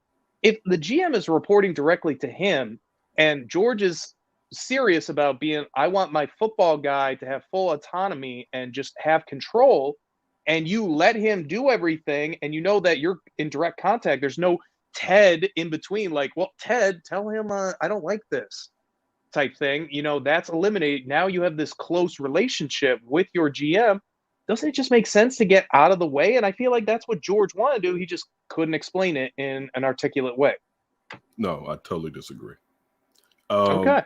If the GM is reporting directly to him and George is serious about being, I want my football guy to have full autonomy and just have control, and you let him do everything and you know that you're in direct contact, there's no Ted in between, like, well, Ted, tell him I don't like this type thing. You know, that's eliminated. Now you have this close relationship with your GM. Doesn't it just make sense to get out of the way? And I feel like that's what George wanted to do. He just couldn't explain it in an articulate way. No, I totally disagree. Okay.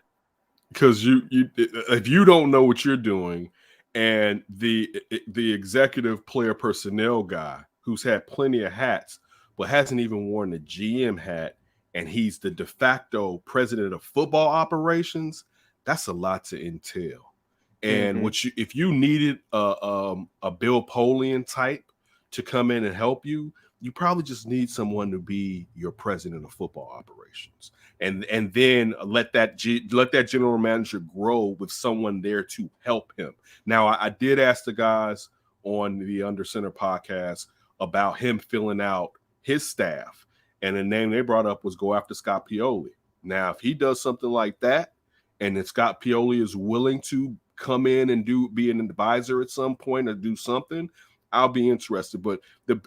Because you if you don't know what you're doing, and the executive player personnel guy who's had plenty of hats but hasn't even worn the GM hat, and he's the de facto president of football operations, that's a lot to entail. And if you needed a Bill Polian type to come in and help you, you probably just need someone to be your president of football operations, and then let that general manager grow with someone there to help him. Now, I did ask the guys on the Under Center podcast about him filling out his staff, and the name they brought up was go after Scott Pioli. Now, if he does something like that, and if Scott Pioli is willing to come in and be an advisor at some point or do something, I'll be interested. But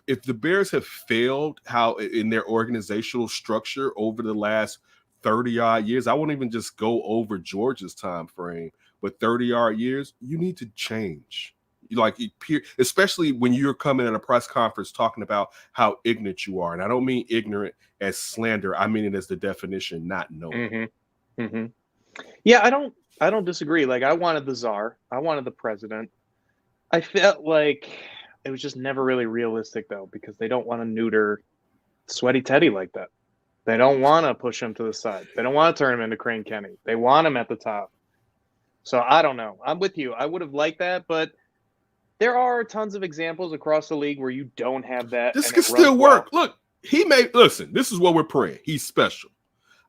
if the Bears have failed in their organizational structure over the last 30-odd years, I won't even just go over George's time frame, but 30-odd years, you need to change. Like, especially when you're coming at a press conference talking about how ignorant you are. And I don't mean ignorant as slander. I mean it as the definition, not knowing. Yeah, I don't disagree. Like, I wanted the czar. I wanted the president. I felt like it was just never really realistic, though, because they don't want to neuter Sweaty Teddy like that. They don't want to push him to the side. They don't want to turn him into Crane Kenny. They want him at the top. So I don't know. I'm with you. I would have liked that, but there are tons of examples across the league where you don't have that. This can still work. Look, listen, this is what we're praying. He's special.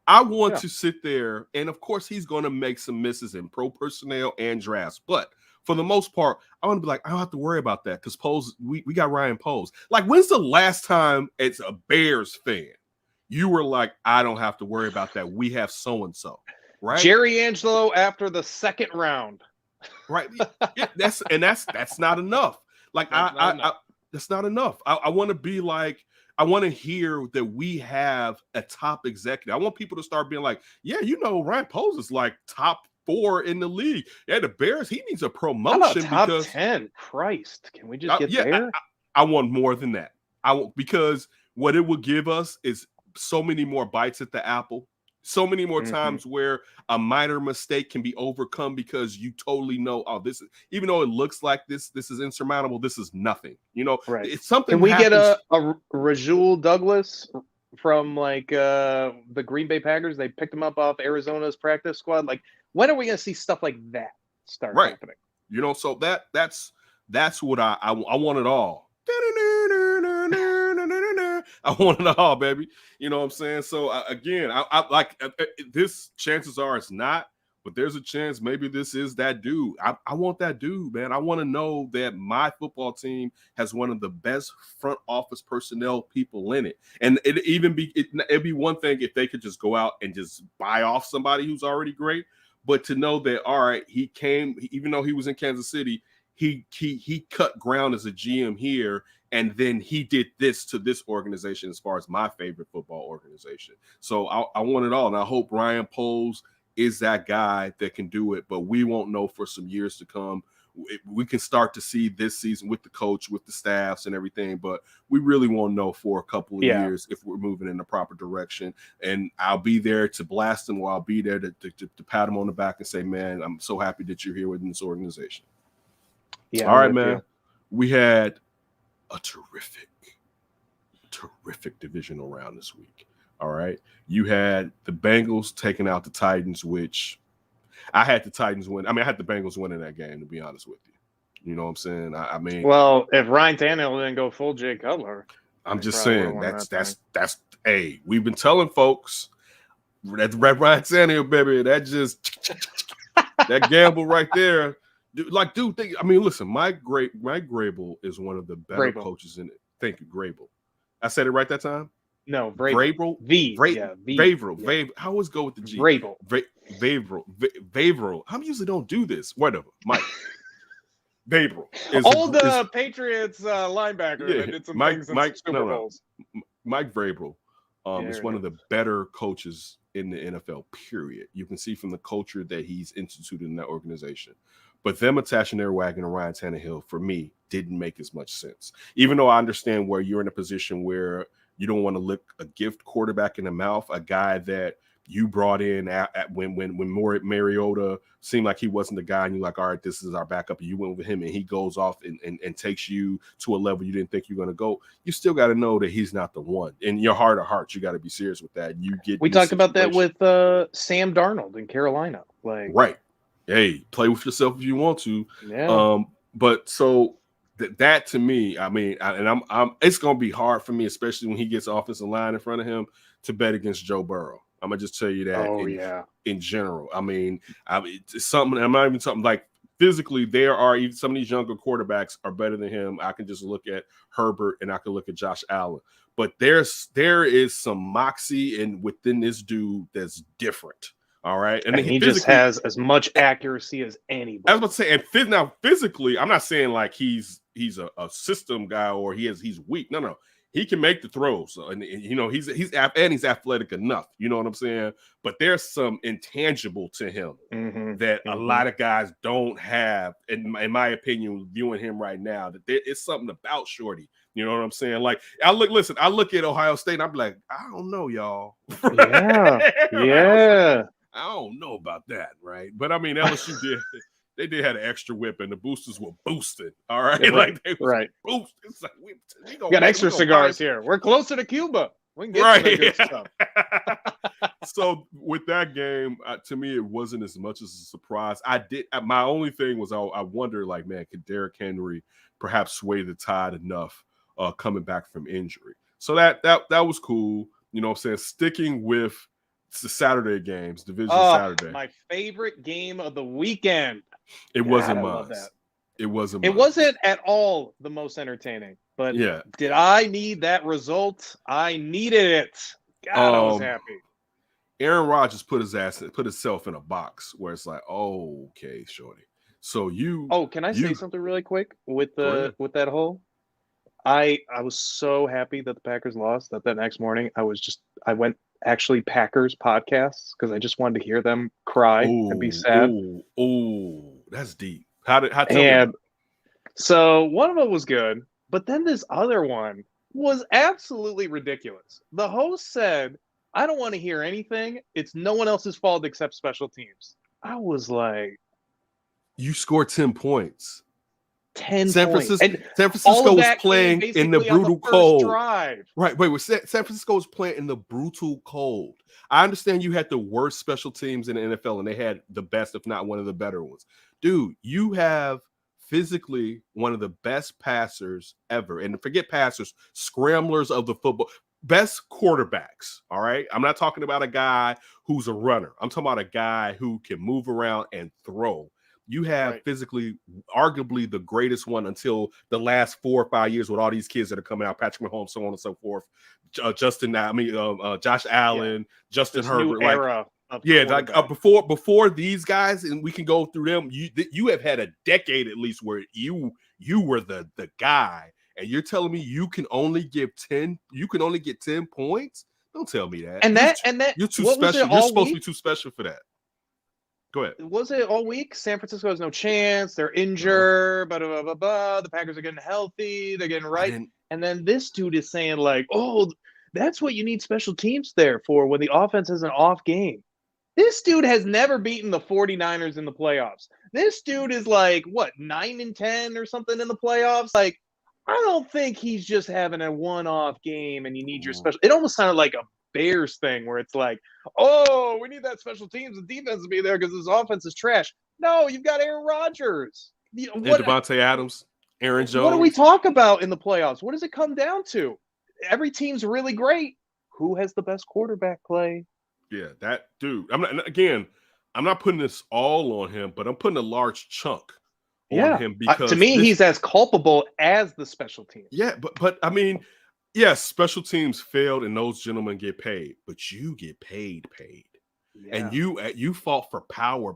I want to sit there, and of course, he's going to make some misses in pro personnel and drafts. But for the most part, I want to be like, I don't have to worry about that because we got Ryan Poles. Like, when's the last time as a Bears fan you were like, I don't have to worry about that? We have so-and-so, right? Jerry Angelo after the second round. Right. That's not enough. Like, that's not enough. I want to be like, I want to hear that we have a top executive. I want people to start being like, yeah, Ryan Poles is like top 4 in the league. Yeah, the Bears, he needs a promotion. How about top 10? Christ, can we just get there? I want more than that. Because what it will give us is so many more bites at the apple. So many more times where a minor mistake can be overcome because you totally know, this is, even though it looks like this is insurmountable, this is nothing. Right. It's something. Can we get a Rasul Douglas from the Green Bay Packers? They picked him up off Arizona's practice squad. Like, when are we going to see stuff like that start happening? So that's what I want it all. I want it all, baby. You know what I'm saying? So again, I like this. Chances are it's not, but there's a chance maybe this is that dude. I want that dude, man. I want to know that my football team has one of the best front office personnel people in it. And it'd be one thing if they could just go out and just buy off somebody who's already great, but to know that, all right, he came, even though he was in Kansas City, he cut ground as a GM here, And then he did this to this organization as far as my favorite football organization. So I want it all. And I hope Ryan Poles is that guy that can do it, but we won't know for some years to come. We can start to see this season with the coach, with the staffs and everything, but we really won't know for a couple of years if we're moving in the proper direction. And I'll be there to blast him, or I'll be there to pat him on the back and say, man, I'm so happy that you're here within this organization. Yeah. All right, man. We had a terrific divisional round this week. All right. You had the Bengals taking out the Titans, which I had the Titans win. I mean, I had the Bengals winning that game, to be honest with you. You know what I'm saying? I mean, well, if Ryan Tannehill didn't go full Jay Cutler, I'm just saying that's hey, we've been telling folks that Ryan Tannehill, baby, that just that gamble right there. Dude, I mean, listen, Mike Grable is one of the better coaches in it. Thank you, Grable. I said it right that time. No, Vrabel. Vrabel. How always go with the G? Vrabel. Vrabel. I usually don't do this. Whatever, Mike. Vrabel. Patriots linebacker that did some things in Super Bowls. Mike Vrabel is one of the better coaches in the NFL, period. You can see from the culture that he's instituted in that organization. But them attaching their wagon to Ryan Tannehill, for me, didn't make as much sense. Even though I understand where you're in a position where you don't want to look a gift quarterback in the mouth, a guy that you brought in when Mariota seemed like he wasn't the guy, and you're like, all right, this is our backup. And you went with him, and he goes off and takes you to a level you didn't think you were going to go. You still got to know that he's not the one. In your heart of hearts, you got to be serious with that. We talked about that with Sam Darnold in Carolina. Right. Hey, play with yourself if you want to. Yeah. But so that to me, I mean, it's going to be hard for me, especially when he gets offensive line in front of him, to bet against Joe Burrow. I'm gonna just tell you that. In general, I mean, it's something. I'm not even something like physically. There are even some of these younger quarterbacks are better than him. I can just look at Herbert and I can look at Josh Allen. But there is some moxie within this dude that's different. All right, and he just has as much accuracy as anybody. I was about to say, and now physically, I'm not saying like he's a system guy or he's weak. No. He can make the throws, and you know he's athletic enough. You know what I'm saying? But there's some intangible to him that a lot of guys don't have. In my opinion, viewing him right now, that there is something about Shorty. You know what I'm saying? Like I look at Ohio State, and I'm like, I don't know, y'all. Yeah. I don't know about that, right? But I mean, LSU did. They did have an extra whip, and the boosters were boosted. All right, yeah, like they was boosted. It's like we got extra cigars here. We're closer to Cuba. We can get some good stuff. So with that game, to me, it wasn't as much as a surprise. My only thing was I wonder, like, man, could Derrick Henry perhaps sway the tide enough coming back from injury? So that was cool. You know what I'm saying? Sticking with the Saturday games, division Saturday. My favorite game of the weekend. It wasn't mine. It wasn't. It wasn't at all the most entertaining. But did I need that result? I needed it. God, I was happy. Aaron Rodgers put himself in a box where it's like, oh, okay, shorty. So you. Oh, can I say something really quick with that whole? I was so happy that the Packers lost that next morning I went actually Packers podcasts because I just wanted to hear them cry and be sad. Oh, that's deep. So one of them was good, but then this other one was absolutely ridiculous. The host said, I don't want to hear anything. It's no one else's fault except special teams. I was like, you scored 10 points. 10 San points. Francisco was playing in the brutal cold. Drive. Right. Wait, San Francisco was playing in the brutal cold. I understand you had the worst special teams in the NFL, and they had the best, if not one of the better ones. Dude, you have physically one of the best passers ever. And forget passers, scramblers of the football. Best quarterbacks, all right? I'm not talking about a guy who's a runner. I'm talking about a guy who can move around and throw. You have physically, arguably the greatest one until the last 4 or 5 years with all these kids that are coming out, Patrick Mahomes, so on and so forth. Josh Allen, Justin Herbert. Before these guys, and we can go through them. You have had a decade at least where you were the guy, and you're telling me you can only get 10 points? Don't tell me that. And you're too what was special. it You're all supposed to week? be too special for that. Go ahead. Was it all week? San Francisco has no chance. They're injured. Blah, blah, blah, blah. The Packers are getting healthy. They're getting right. And then this dude is saying like, oh, that's what you need special teams there for when the offense is an off game. This dude has never beaten the 49ers in the playoffs. This dude is like, what, 9-10 or something in the playoffs? Like, I don't think he's just having a one-off game and you need your special. It almost sounded like a Bears thing where it's like, oh, we need that special teams and defense to be there because this offense is trash. No, you've got Aaron Rodgers. And Devontae Adams, Aaron Jones. What do we talk about in the playoffs? What does it come down to? Every team's really great. Who has the best quarterback play? Yeah, that dude. I'm not putting this all on him, but I'm putting a large chunk on him because to me, he's as culpable as the special teams. Yeah, but I mean, yes, special teams failed and those gentlemen get paid, but you get paid. Yeah. And you fought for power.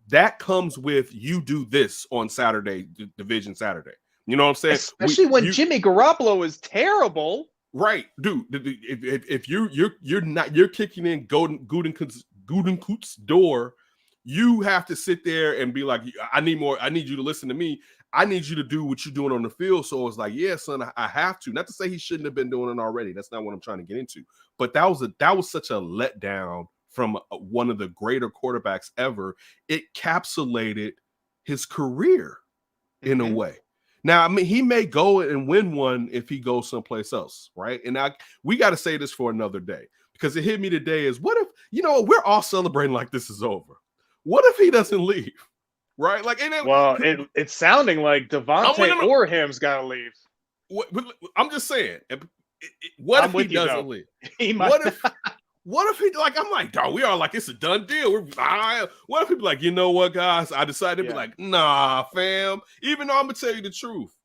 That comes with you do this on Saturday, Division Saturday. You know what I'm saying? Especially when Jimmy Garoppolo is terrible. Right, dude. If you're kicking in Gutenkut's door, you have to sit there and be like, I need more. I need you to listen to me. I need you to do what you're doing on the field. So it's like, yeah, son, I have to. Not to say he shouldn't have been doing it already. That's not what I'm trying to get into. But that was such a letdown from one of the greater quarterbacks ever. It capsulated his career in a way. Now, I mean, he may go and win one if he goes someplace else, right? And we got to say this for another day because it hit me today is what if, we're all celebrating like this is over. What if he doesn't leave, right? Like, it's sounding like Devontae or him's got to leave. I'm just saying, what if he doesn't leave? What if he I'm like, dog, we are like, it's a done deal. What if he be like, you know what, guys? I decided to be like, nah, fam. Even though I'm gonna tell you the truth,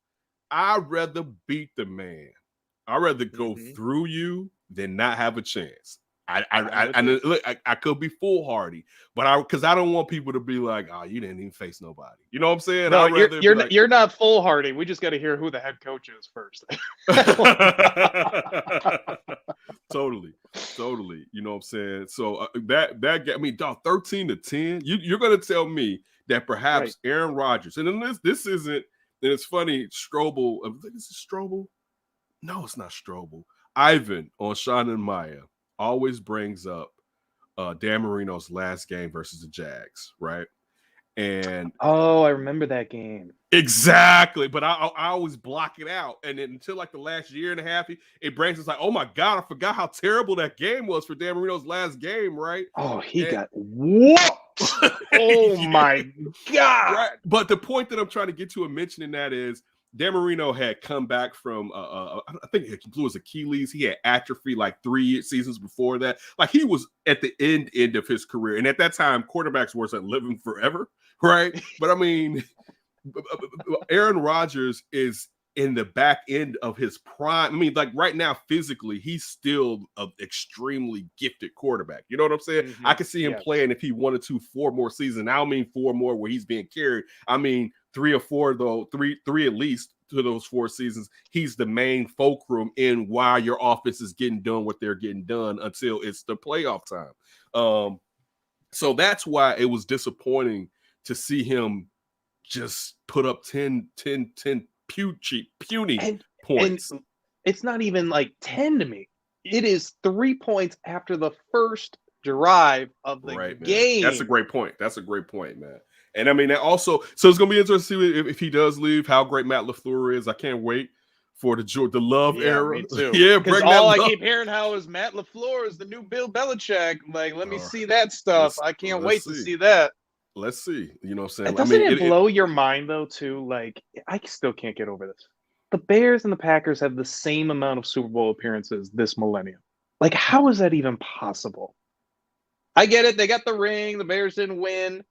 I'd rather beat the man. I'd rather go through you than not have a chance. I could be foolhardy, but because I don't want people to be like, oh, you didn't even face nobody. You know what I'm saying? No, you're not foolhardy. We just got to hear who the head coach is first. Totally. You know what I'm saying? So that got me, dog, 13-10. You're gonna tell me that perhaps Aaron Rodgers, and then this isn't, and it's funny, Strobel. Is it Strobel? No, it's not Strobel. Ivan on Sean and Maya always brings up Dan Marino's last game versus the Jags, right? And I remember that game. Exactly, but I always block it out, and then until like the last year and a half, it brings us like, oh my god, I forgot how terrible that game was for Dan Marino's last game, right? Oh, he got whooped. Oh my god! Right, but the point that I'm trying to get to in mentioning that is Dan Marino had come back from I think he blew his Achilles. He had atrophy like 3 seasons before that. Like he was at the end of his career, and at that time, quarterbacks weren't living forever, right? But I mean, Aaron Rodgers is in the back end of his prime. I mean, like right now, physically, he's still an extremely gifted quarterback. You know what I'm saying? I can see him playing if he wanted to 4 more seasons. I don't mean 4 more where he's being carried. I mean 3 or 4 though, three at least to those 4 seasons. He's the main fulcrum in why your offense is getting done what they're getting done until it's the playoff time. So that's why it was disappointing to see him just put up 10 puny points. And it's not even like 10 to me. It is 3 points after the first drive of the game. That's a great point. Man. And I mean, that also, so it's going to be interesting to see if he does leave, how great Matt LaFleur is. I can't wait for the love era. Me too. Yeah, because all I keep hearing how is Matt LaFleur is the new Bill Belichick. Like, let me see that stuff. I can't wait to see that. Let's see. You know what I'm saying? Doesn't it blow your mind, though, too? Like, I still can't get over this. The Bears and the Packers have the same amount of Super Bowl appearances this millennium. Like, how is that even possible? I get it. They got the ring. The Bears didn't win.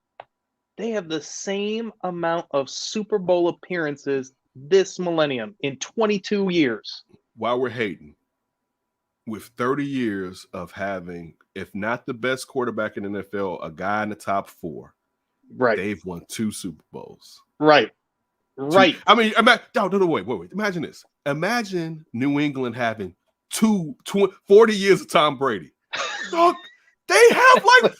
They have the same amount of Super Bowl appearances this millennium in 22 years. While we're hating, with 30 years of having, if not the best quarterback in the NFL, a guy in the top 4, right? They've won 2 Super Bowls. Right. Right. I mean, no, wait. Imagine this. Imagine New England having 40 years of Tom Brady. Dog, they have like 15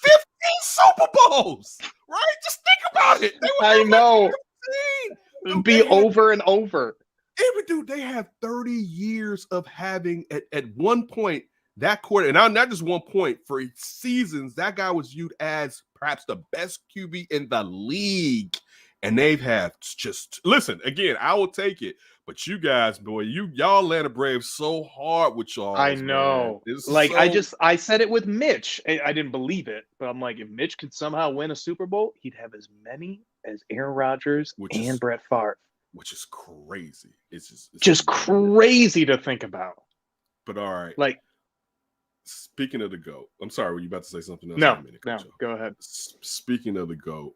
Super Bowls, right? Just think about it. They would I have know. like 15. It'd be over and over. They have 30 years of having at one point that quarter, and not just one point for seasons. That guy was viewed as perhaps the best QB in the league, and they've had just listen again. I will take it, but you guys, boy, y'all Atlanta Braves so hard with y'all. I know. Like I said it with Mitch. I didn't believe it, but I'm like, if Mitch could somehow win a Super Bowl, he'd have as many as Aaron Rodgers and Brett Favre. Which is crazy. It's just crazy to think about. But all right. Like, speaking of the GOAT, I'm sorry, were you about to say something else? No, go ahead. Speaking of the GOAT,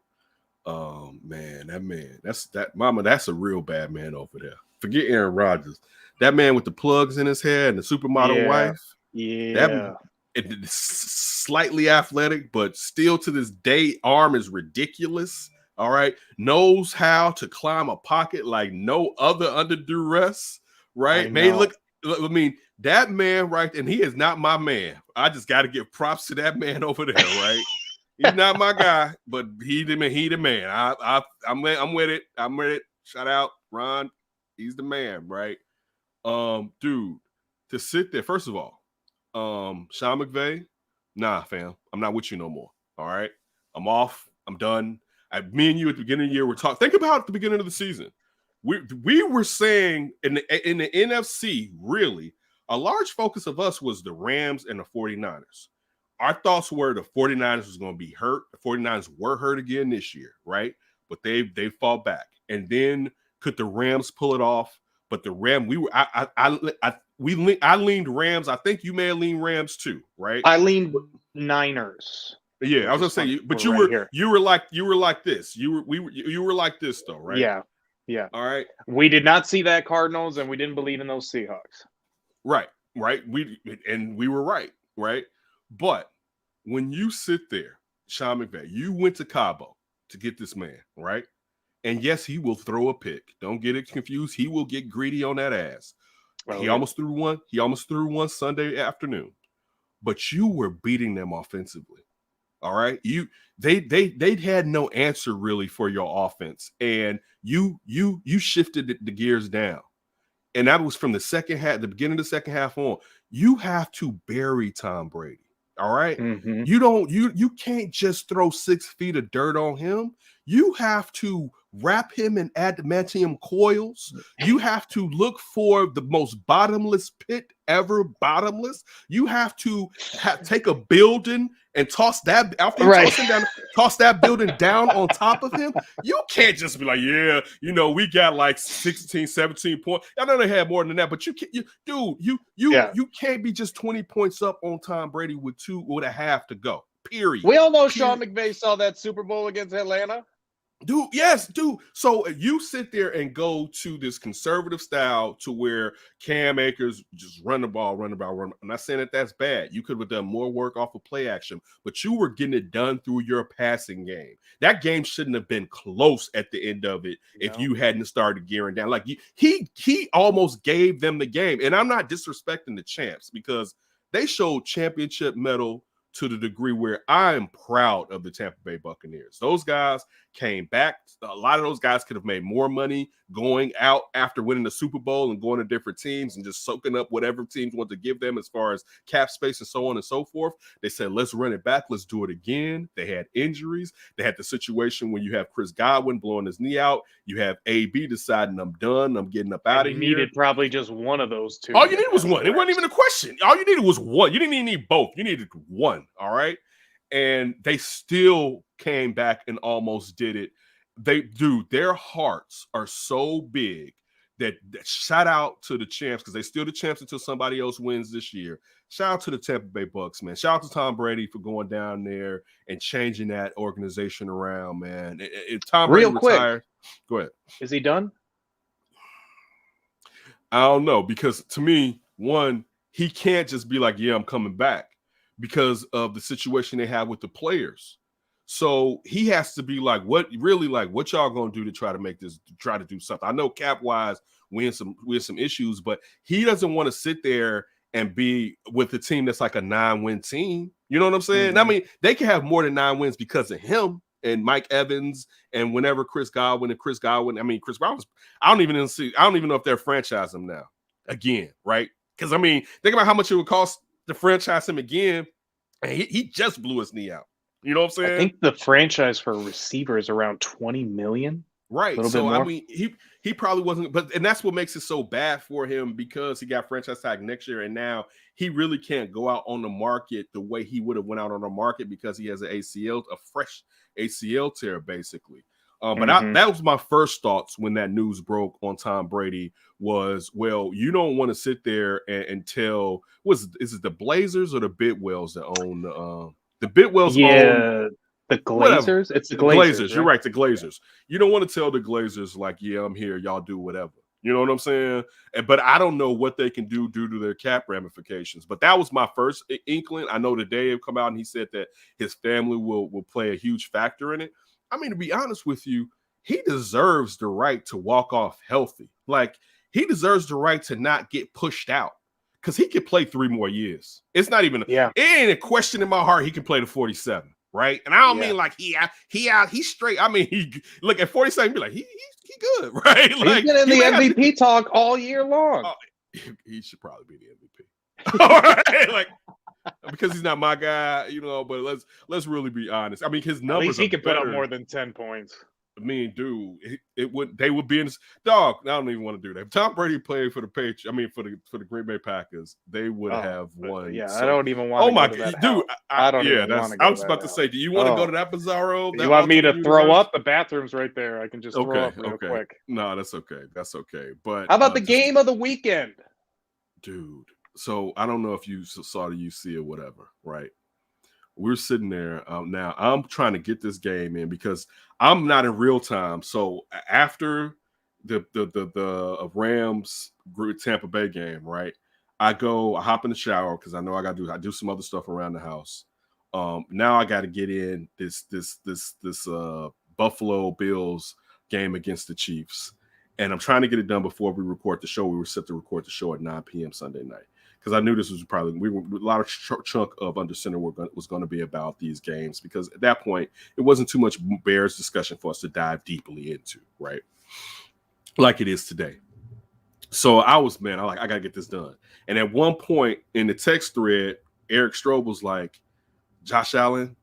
man, that's a real bad man over there. Forget Aaron Rodgers. That man with the plugs in his hair and the supermodel wife. Yeah. It's slightly athletic, but still to this day, arm is ridiculous. All right. Knows how to climb a pocket like no other under duress. Right. That man, right. And he is not my man. I just got to give props to that man over there. Right. He's not my guy, but he the man. I'm with it. I'm with it. Shout out Ron. He's the man. Right. Dude, to sit there, first of all, Sean McVay, nah, fam. I'm not with you no more. All right. I'm off. I'm done. Me and you at the beginning of the year were talking. Think about at the beginning of the season. We were saying in the NFC, really, a large focus of us was the Rams and the 49ers. Our thoughts were the 49ers was going to be hurt. The 49ers were hurt again this year, right? But they fought back. And then could the Rams pull it off? But the Rams, I leaned Rams. I think you may have leaned Rams too, right? I leaned Niners. Yeah, I was gonna say, but you were like this. You were like this though, right? Yeah. All right. We did not see that Cardinals, and we didn't believe in those Seahawks. Right. We were right. But when you sit there, Sean McVay, you went to Cabo to get this man, right? And yes, he will throw a pick. Don't get it confused. He will get greedy on that ass. He almost threw one. He almost threw one Sunday afternoon. But you were beating them offensively. All right. They had no answer really for your offense. And you shifted the gears down. And that was from the second half, the beginning of the second half on. You have to bury Tom Brady. All right. Mm-hmm. You can't just throw 6 feet of dirt on him. You have to wrap him in adamantium coils. You have to look for the most bottomless pit ever bottomless. You have to take a building and toss that after you toss him down, toss that building down on top of him. You can't just be like, yeah, we got like 16, 17 points. I know they had more than that, but you can't be just 20 points up on Tom Brady with 2.5 to go. Period. We all know Sean McVay saw that Super Bowl against Atlanta. Dude, yes, dude. So you sit there and go to this conservative style to where Cam Akers just run the ball. I'm not saying that that's bad. You could have done more work off of play action, but you were getting it done through your passing game. That game shouldn't have been close at the end of it if you hadn't started gearing down. Like he almost gave them the game. And I'm not disrespecting the champs because they showed championship mettle to the degree where I am proud of the Tampa Bay Buccaneers. Those guys came back. A lot of those guys could have made more money going out after winning the Super Bowl and going to different teams and just soaking up whatever teams want to give them as far as cap space and so on and so forth. They said, let's run it back. Let's do it again. They had injuries. They had the situation when you have Chris Godwin blowing his knee out. You have AB deciding I'm done. I'm getting up out of here. You needed probably just one of those two. All you needed was one. It wasn't even a question. All you needed was one. You didn't even need both. You needed one. All right. And they still came back and almost did it. Their hearts are so big that shout out to the champs because they still the champs until somebody else wins this year. Shout out to the Tampa Bay Bucks, man. Shout out to Tom Brady for going down there and changing that organization around, man. If Tom Brady retired, go ahead. Is he done? I don't know because to me, one, he can't just be like, yeah, I'm coming back because of the situation they have with the players. So he has to be like, what y'all gonna do to try to do something? I know cap wise, we have some issues, but he doesn't want to sit there and be with a team that's like a 9-win team. You know what I'm saying? Mm-hmm. I mean, they can have more than 9 wins because of him and Mike Evans and whenever Chris Godwin. Chris Brown I don't even know if they're franchising him now again, right? Because I mean, think about how much it would cost to franchise him again, and he just blew his knee out. You know what I'm saying? I think the franchise for a receiver is around $20 million. Right. So bit more. I mean, he probably wasn't, and that's what makes it so bad for him because he got franchise tag next year, and now he really can't go out on the market the way he would have went out on the market because he has a fresh ACL tear, basically. But that was my first thoughts when that news broke on Tom Brady was, well, you don't want to sit there and tell, is it the Blazers or the Bidwells that own the Bidwells own the Glazers? Whatever. It's the Glazers. Right? You're right, the Glazers. You don't want to tell the Glazers like, yeah, I'm here, y'all do whatever. You know what I'm saying? But I don't know what they can do due to their cap ramifications. But that was my first inkling. I know today have come out and he said that his family will play a huge factor in it. I mean, to be honest with you, he deserves the right to walk off healthy. Like, he deserves the right to not get pushed out because he could play 3 more years. It's not even it ain't a question in my heart. He can play to 47. Right. And I don't mean like he's straight. I mean, he look at 47, be like, he good, right? Like, he's been in the MVP talk all year long. He should probably be the MVP. All right. Like, because he's not my guy, you know, but let's really be honest. I mean, his numbers. At least he could put up more than 10 points. I mean, dude, they would be in this dog. I don't even want to do that. If Tom Brady played for the Patriots, I mean for the Green Bay Packers, they would have won. Yeah, so. I don't even want. Oh my god, dude! I don't even want to. I was about to say, do you want to go to that bizarro? You want me to throw up? The bathroom's right there. I can just throw up real quick. No, that's okay. That's okay. But how about the game of the weekend, dude? So I don't know if you saw the UC or whatever, right? We're sitting there now. I'm trying to get this game in because I'm not in real time. So after the Rams Tampa Bay game, right? I hop in the shower because I know I do some other stuff around the house. Now I got to get in this Buffalo Bills game against the Chiefs, and I'm trying to get it done before we record the show. We were set to record the show at 9 p.m. Sunday night. Because I knew this was probably a lot of chunk of Under Center was going to be about these games because at that point it wasn't too much Bears discussion for us to dive deeply into, right? Like it is today. So I gotta get this done. And at one point in the text thread, Eric Strobe was like, "Josh Allen,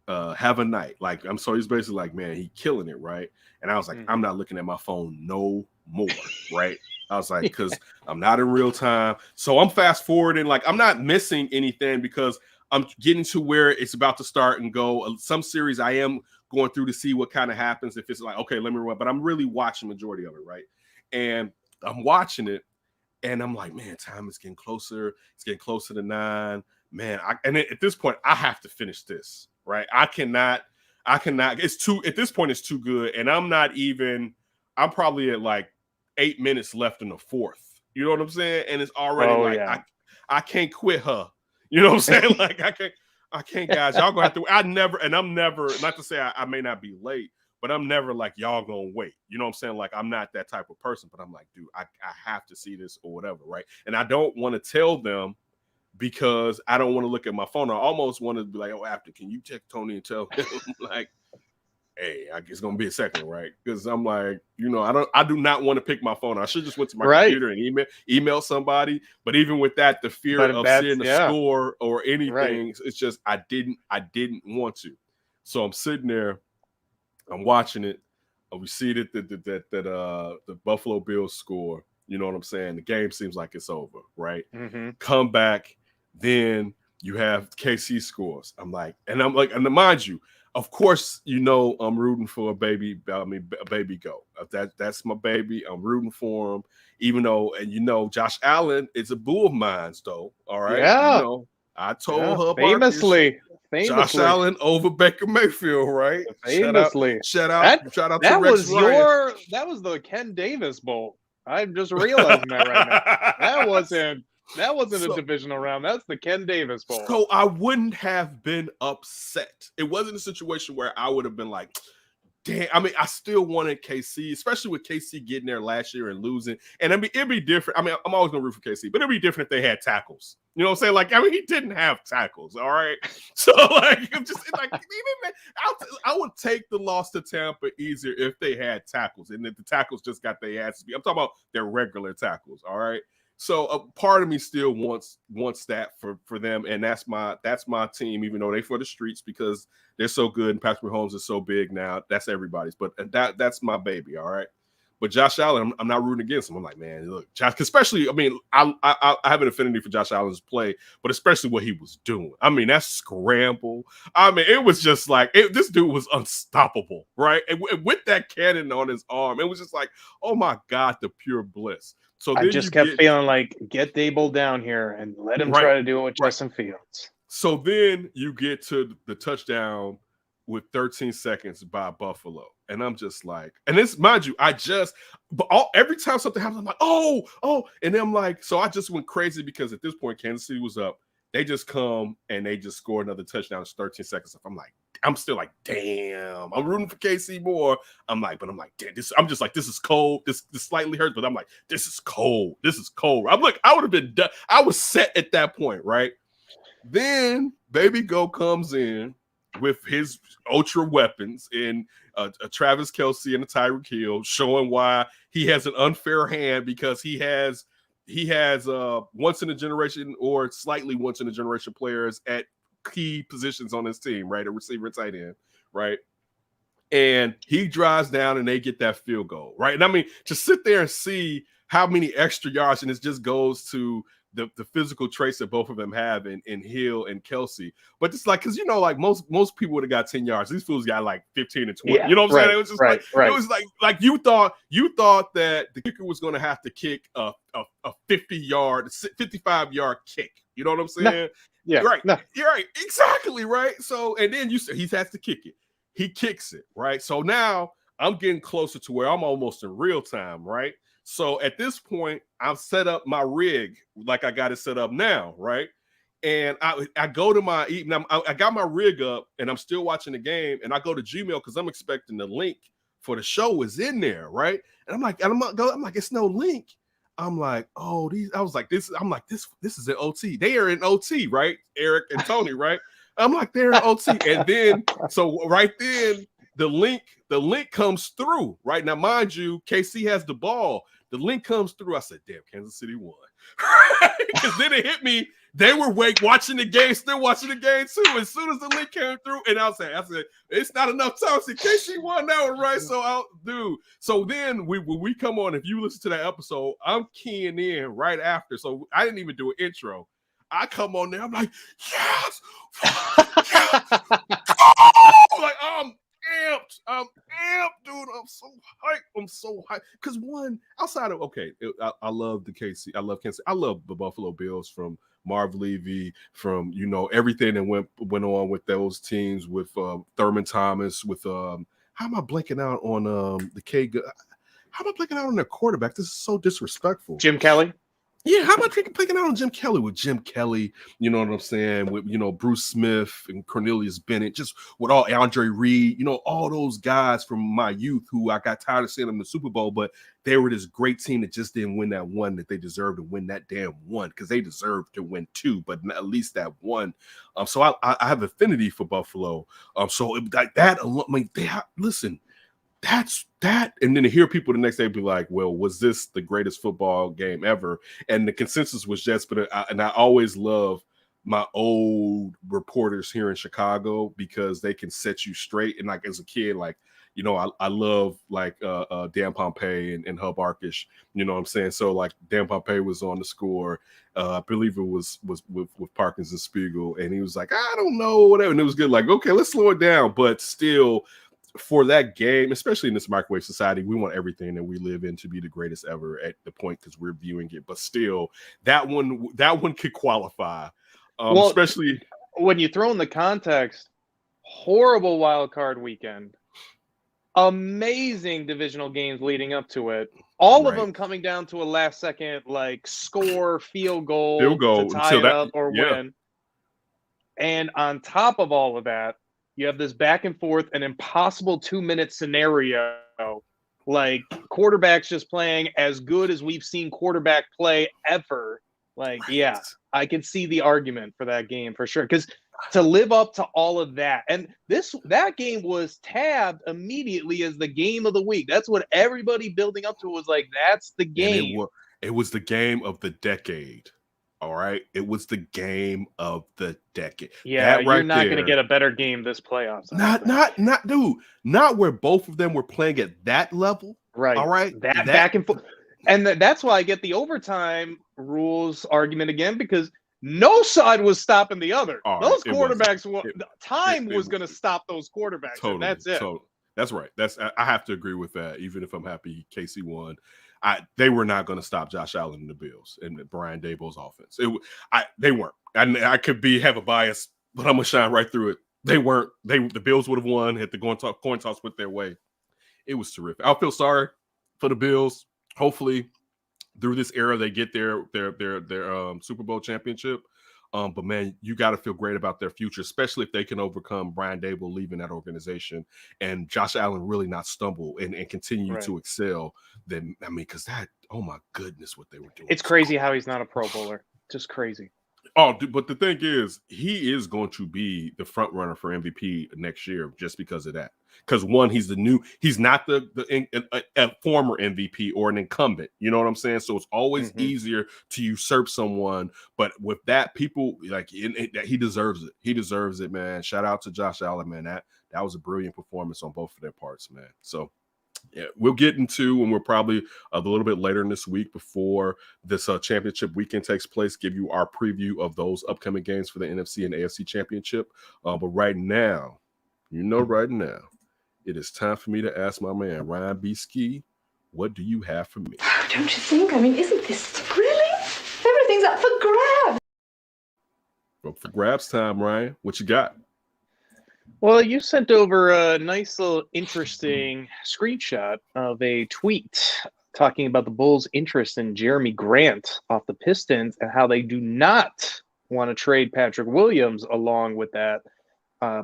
have a night." Like he's basically like, "Man, he killing it, right?" And I was like, "I'm not looking at my phone no more," right? I was like, because I'm not in real time. So I'm fast forwarding. Like, I'm not missing anything because I'm getting to where it's about to start and go. Some series I am going through to see what kind of happens. If it's like, okay, let me run. But I'm really watching the majority of it, right? And I'm watching it. And I'm like, man, time is getting closer. It's getting closer to 9. Man, at this point, I have to finish this, right? I cannot. It's too, at this point, it's too good. And I'm probably at like 8 minutes left in the fourth. You know what I'm saying? And it's already I can't quit her. You know what I'm saying? Like I can't, guys. Y'all gonna have to. I'm never, not to say I may not be late, but I'm never like y'all gonna wait. You know what I'm saying? Like I'm not that type of person, but I'm like, dude, I have to see this or whatever, right? And I don't want to tell them because I don't want to look at my phone. I almost want to be like, oh, after, can you text Tony and tell him like, hey, I guess it's gonna be a second, right? Because I'm like, you know, I do not want to pick my phone. I should just went to my computer and email somebody. But even with that, the fear of seeing the score or anything, it's just I didn't want to. So I'm sitting there, I'm watching it. We see that the Buffalo Bills score. You know what I'm saying? The game seems like it's over, right? Come back, then you have KC scores. I'm like, and mind you. Of course, you know I'm rooting for a baby go. That's my baby. I'm rooting for him, even though, and you know, Josh Allen is a boo of mine, though. All right, yeah. You know, I told her famously, Josh Allen over Baker Mayfield, right? Famously, shout out. That was Ryan. That was the Ken Davis Bowl. I'm just realizing that right now. That wasn't That wasn't a divisional round. That's the Ken Davis Bowl. So I wouldn't have been upset. It wasn't a situation where I would have been like, damn. I mean, I still wanted KC, especially with KC getting there last year and losing. And I mean, it'd be different. I mean, I'm always gonna root for KC, but it'd be different if they had tackles. You know what I'm saying? Like, I mean, he didn't have tackles. All right. So like, I'm just like, I would take the loss to Tampa easier if they had tackles, and if the tackles just got their ass beat. I'm talking about their regular tackles. All right. So a part of me still wants that for them, and that's my team, even though they for the streets because they're so good and Patrick Mahomes is so big now. That's everybody's, but that's my baby, all right. But Josh Allen, I'm not rooting against him. I'm like, man, look, Josh, especially, I mean, I have an affinity for Josh Allen's play, but especially what he was doing. I mean, that scramble. I mean, it was just like this dude was unstoppable, right? And with that cannon on his arm, it was just like, oh my God, the pure bliss. So I just kept feeling like, get Dable down here and let him try to do it with Justin Fields. So then you get to the touchdown with 13 seconds by Buffalo. And I'm just like, and this, mind you, every time something happens, I'm like, oh. And then I'm like, so I just went crazy because at this point, Kansas City was up. They just come and they just score another touchdown. It's 13 seconds. I'm still like, damn. I'm rooting for KC more. I'm like, damn, I'm just like, this is cold. This slightly hurts, but I'm like, this is cold. This is cold. I'm like, I would have been done. I was set at that point, right? Then Baby Go comes in with his ultra weapons in a Travis Kelce and a Tyreek Hill, showing why he has an unfair hand because he has once in a generation or slightly once in a generation players at key positions on his team, right? A receiver, tight end, right? And he drives down and they get that field goal, right? And I mean, to sit there and see how many extra yards, and it just goes to the physical traits that both of them have in Hill and Kelce. But it's like, because, you know, like most people would have got 10 yards. These fools got like 15 and 20. Yeah, you know what I'm saying? It was just it was like you thought that the kicker was going to have to kick a 55-yard kick. You know what I'm saying? No. Yeah. Right. No. You're right. Exactly. Right. So, and then he has to kick it. He kicks it. Right. So now I'm getting closer to where I'm almost in real time. Right. So at this point, I've set up my rig like I got it set up now, right? And I go to I got my rig up and I'm still watching the game, and I go to Gmail because I'm expecting the link for the show is in there, right? And I'm like, it's no link. I'm like, this is an OT. They are in OT, right? Eric and Tony, right? I'm like, they're in OT. And then, so right then, the link comes through, right? Now, mind you, KC has the ball. The link comes through. I said, damn, Kansas City won. Because then it hit me. They were watching the game, still watching the game too. As soon as the link came through, and I said, it's not enough time. I said, KC won that one, right? So So then when we come on, if you listen to that episode, I'm keying in right after. So I didn't even do an intro. I come on there. I'm like, yes. Like, I'm amped, dude. I'm so hyped. Because one, outside of, I love the KC. I love Kansas. I love the Buffalo Bills from Marv Levy, from, you know, everything that went on with those teams, with Thurman Thomas, with how am I blanking out on the K? How am I blanking out on their quarterback? This is so disrespectful. Jim Kelly. Yeah, how about picking out on Jim Kelly with Jim Kelly? You know what I'm saying? With, you know, Bruce Smith and Cornelius Bennett, just with all Andre Reed, you know, all those guys from my youth who I got tired of seeing them in the Super Bowl, but they were this great team that just didn't win that one that they deserved to win that damn one, because they deserved to win two, but at least that one. So I have affinity for Buffalo. So like that, I mean, listen. That's that. And then to hear people the next day be like, well, was this the greatest football game ever? And the consensus was just, and I always love my old reporters here in Chicago because they can set you straight. And like as a kid, like, you know, I love like Dan Pompei and Hub Arkish, you know what I'm saying? So like Dan Pompei was on the score. I believe it was with Parkins and Spiegel. And he was like, I don't know, whatever. And it was good. Like, okay, let's slow it down. But still, for that game, especially in this microwave society, we want everything that we live in to be the greatest ever at the point because we're viewing it. But still, that one could qualify, especially when you throw in the context. Horrible wild card weekend. amazing divisional games leading up to it. All of Right. them coming down to a last second score, field goal Field goal to tie until it that. up or Yeah. win. And on top of all of that, you have this back and forth, an impossible 2-minute scenario. Like quarterbacks just playing as good as we've seen quarterback play ever. Like, Right. yeah, I can see the argument for that game for sure. Because to live up to all of that, and that game was tabbed immediately as the game of the week. That's what everybody building up to was like. That's the And game. it was the game of the decade. All right. It was the game of the decade. Yeah, That you're right not going to there. get a better game this playoffs. I don't think. Not, dude. Not where both of them were playing at that level. Right. All right. That back and forth. And that's why I get the overtime rules argument again, because no side was stopping the other. All right, Those it wasn't. quarterbacks, time was going to stop those quarterbacks. Totally. And that's it. That's right. I have to agree with that. Even if I'm happy KC won, they were not going to stop Josh Allen and the Bills and Brian Daboll's offense. They weren't. I could have a bias, but I'm gonna shine right through it. They weren't. The Bills would have won had the coin toss went their way. It was terrific. I feel sorry for the Bills. Hopefully, through this era, they get their Super Bowl championship. But man, you got to feel great about their future, especially if they can overcome Brian Daboll leaving that organization and Josh Allen really not stumble and continue to excel. Then because that, oh my goodness, what they were doing. It's crazy how he's not a Pro Bowler. Just crazy. Oh, but the thing is, he is going to be the front runner for MVP next year just because of that. Because one, he's not a former MVP or an incumbent. You know what I'm saying? So it's always easier to usurp someone. But with that, people he deserves it. He deserves it, man. Shout out to Josh Allen, man. That was a brilliant performance on both of their parts, man. So yeah, we'll get into, and we're probably a little bit later in this week before this championship weekend takes place, give you our preview of those upcoming games for the NFC and AFC championship. But right now, it is time for me to ask my man, Ryan B. Ski, what do you have for me? Don't you think? I mean, isn't this thrilling? Everything's up for grabs. Well, for grabs time, Ryan, what you got? Well, you sent over a nice little interesting screenshot of a tweet talking about the Bulls' interest in Jeremy Grant off the Pistons and how they do not want to trade Patrick Williams along with that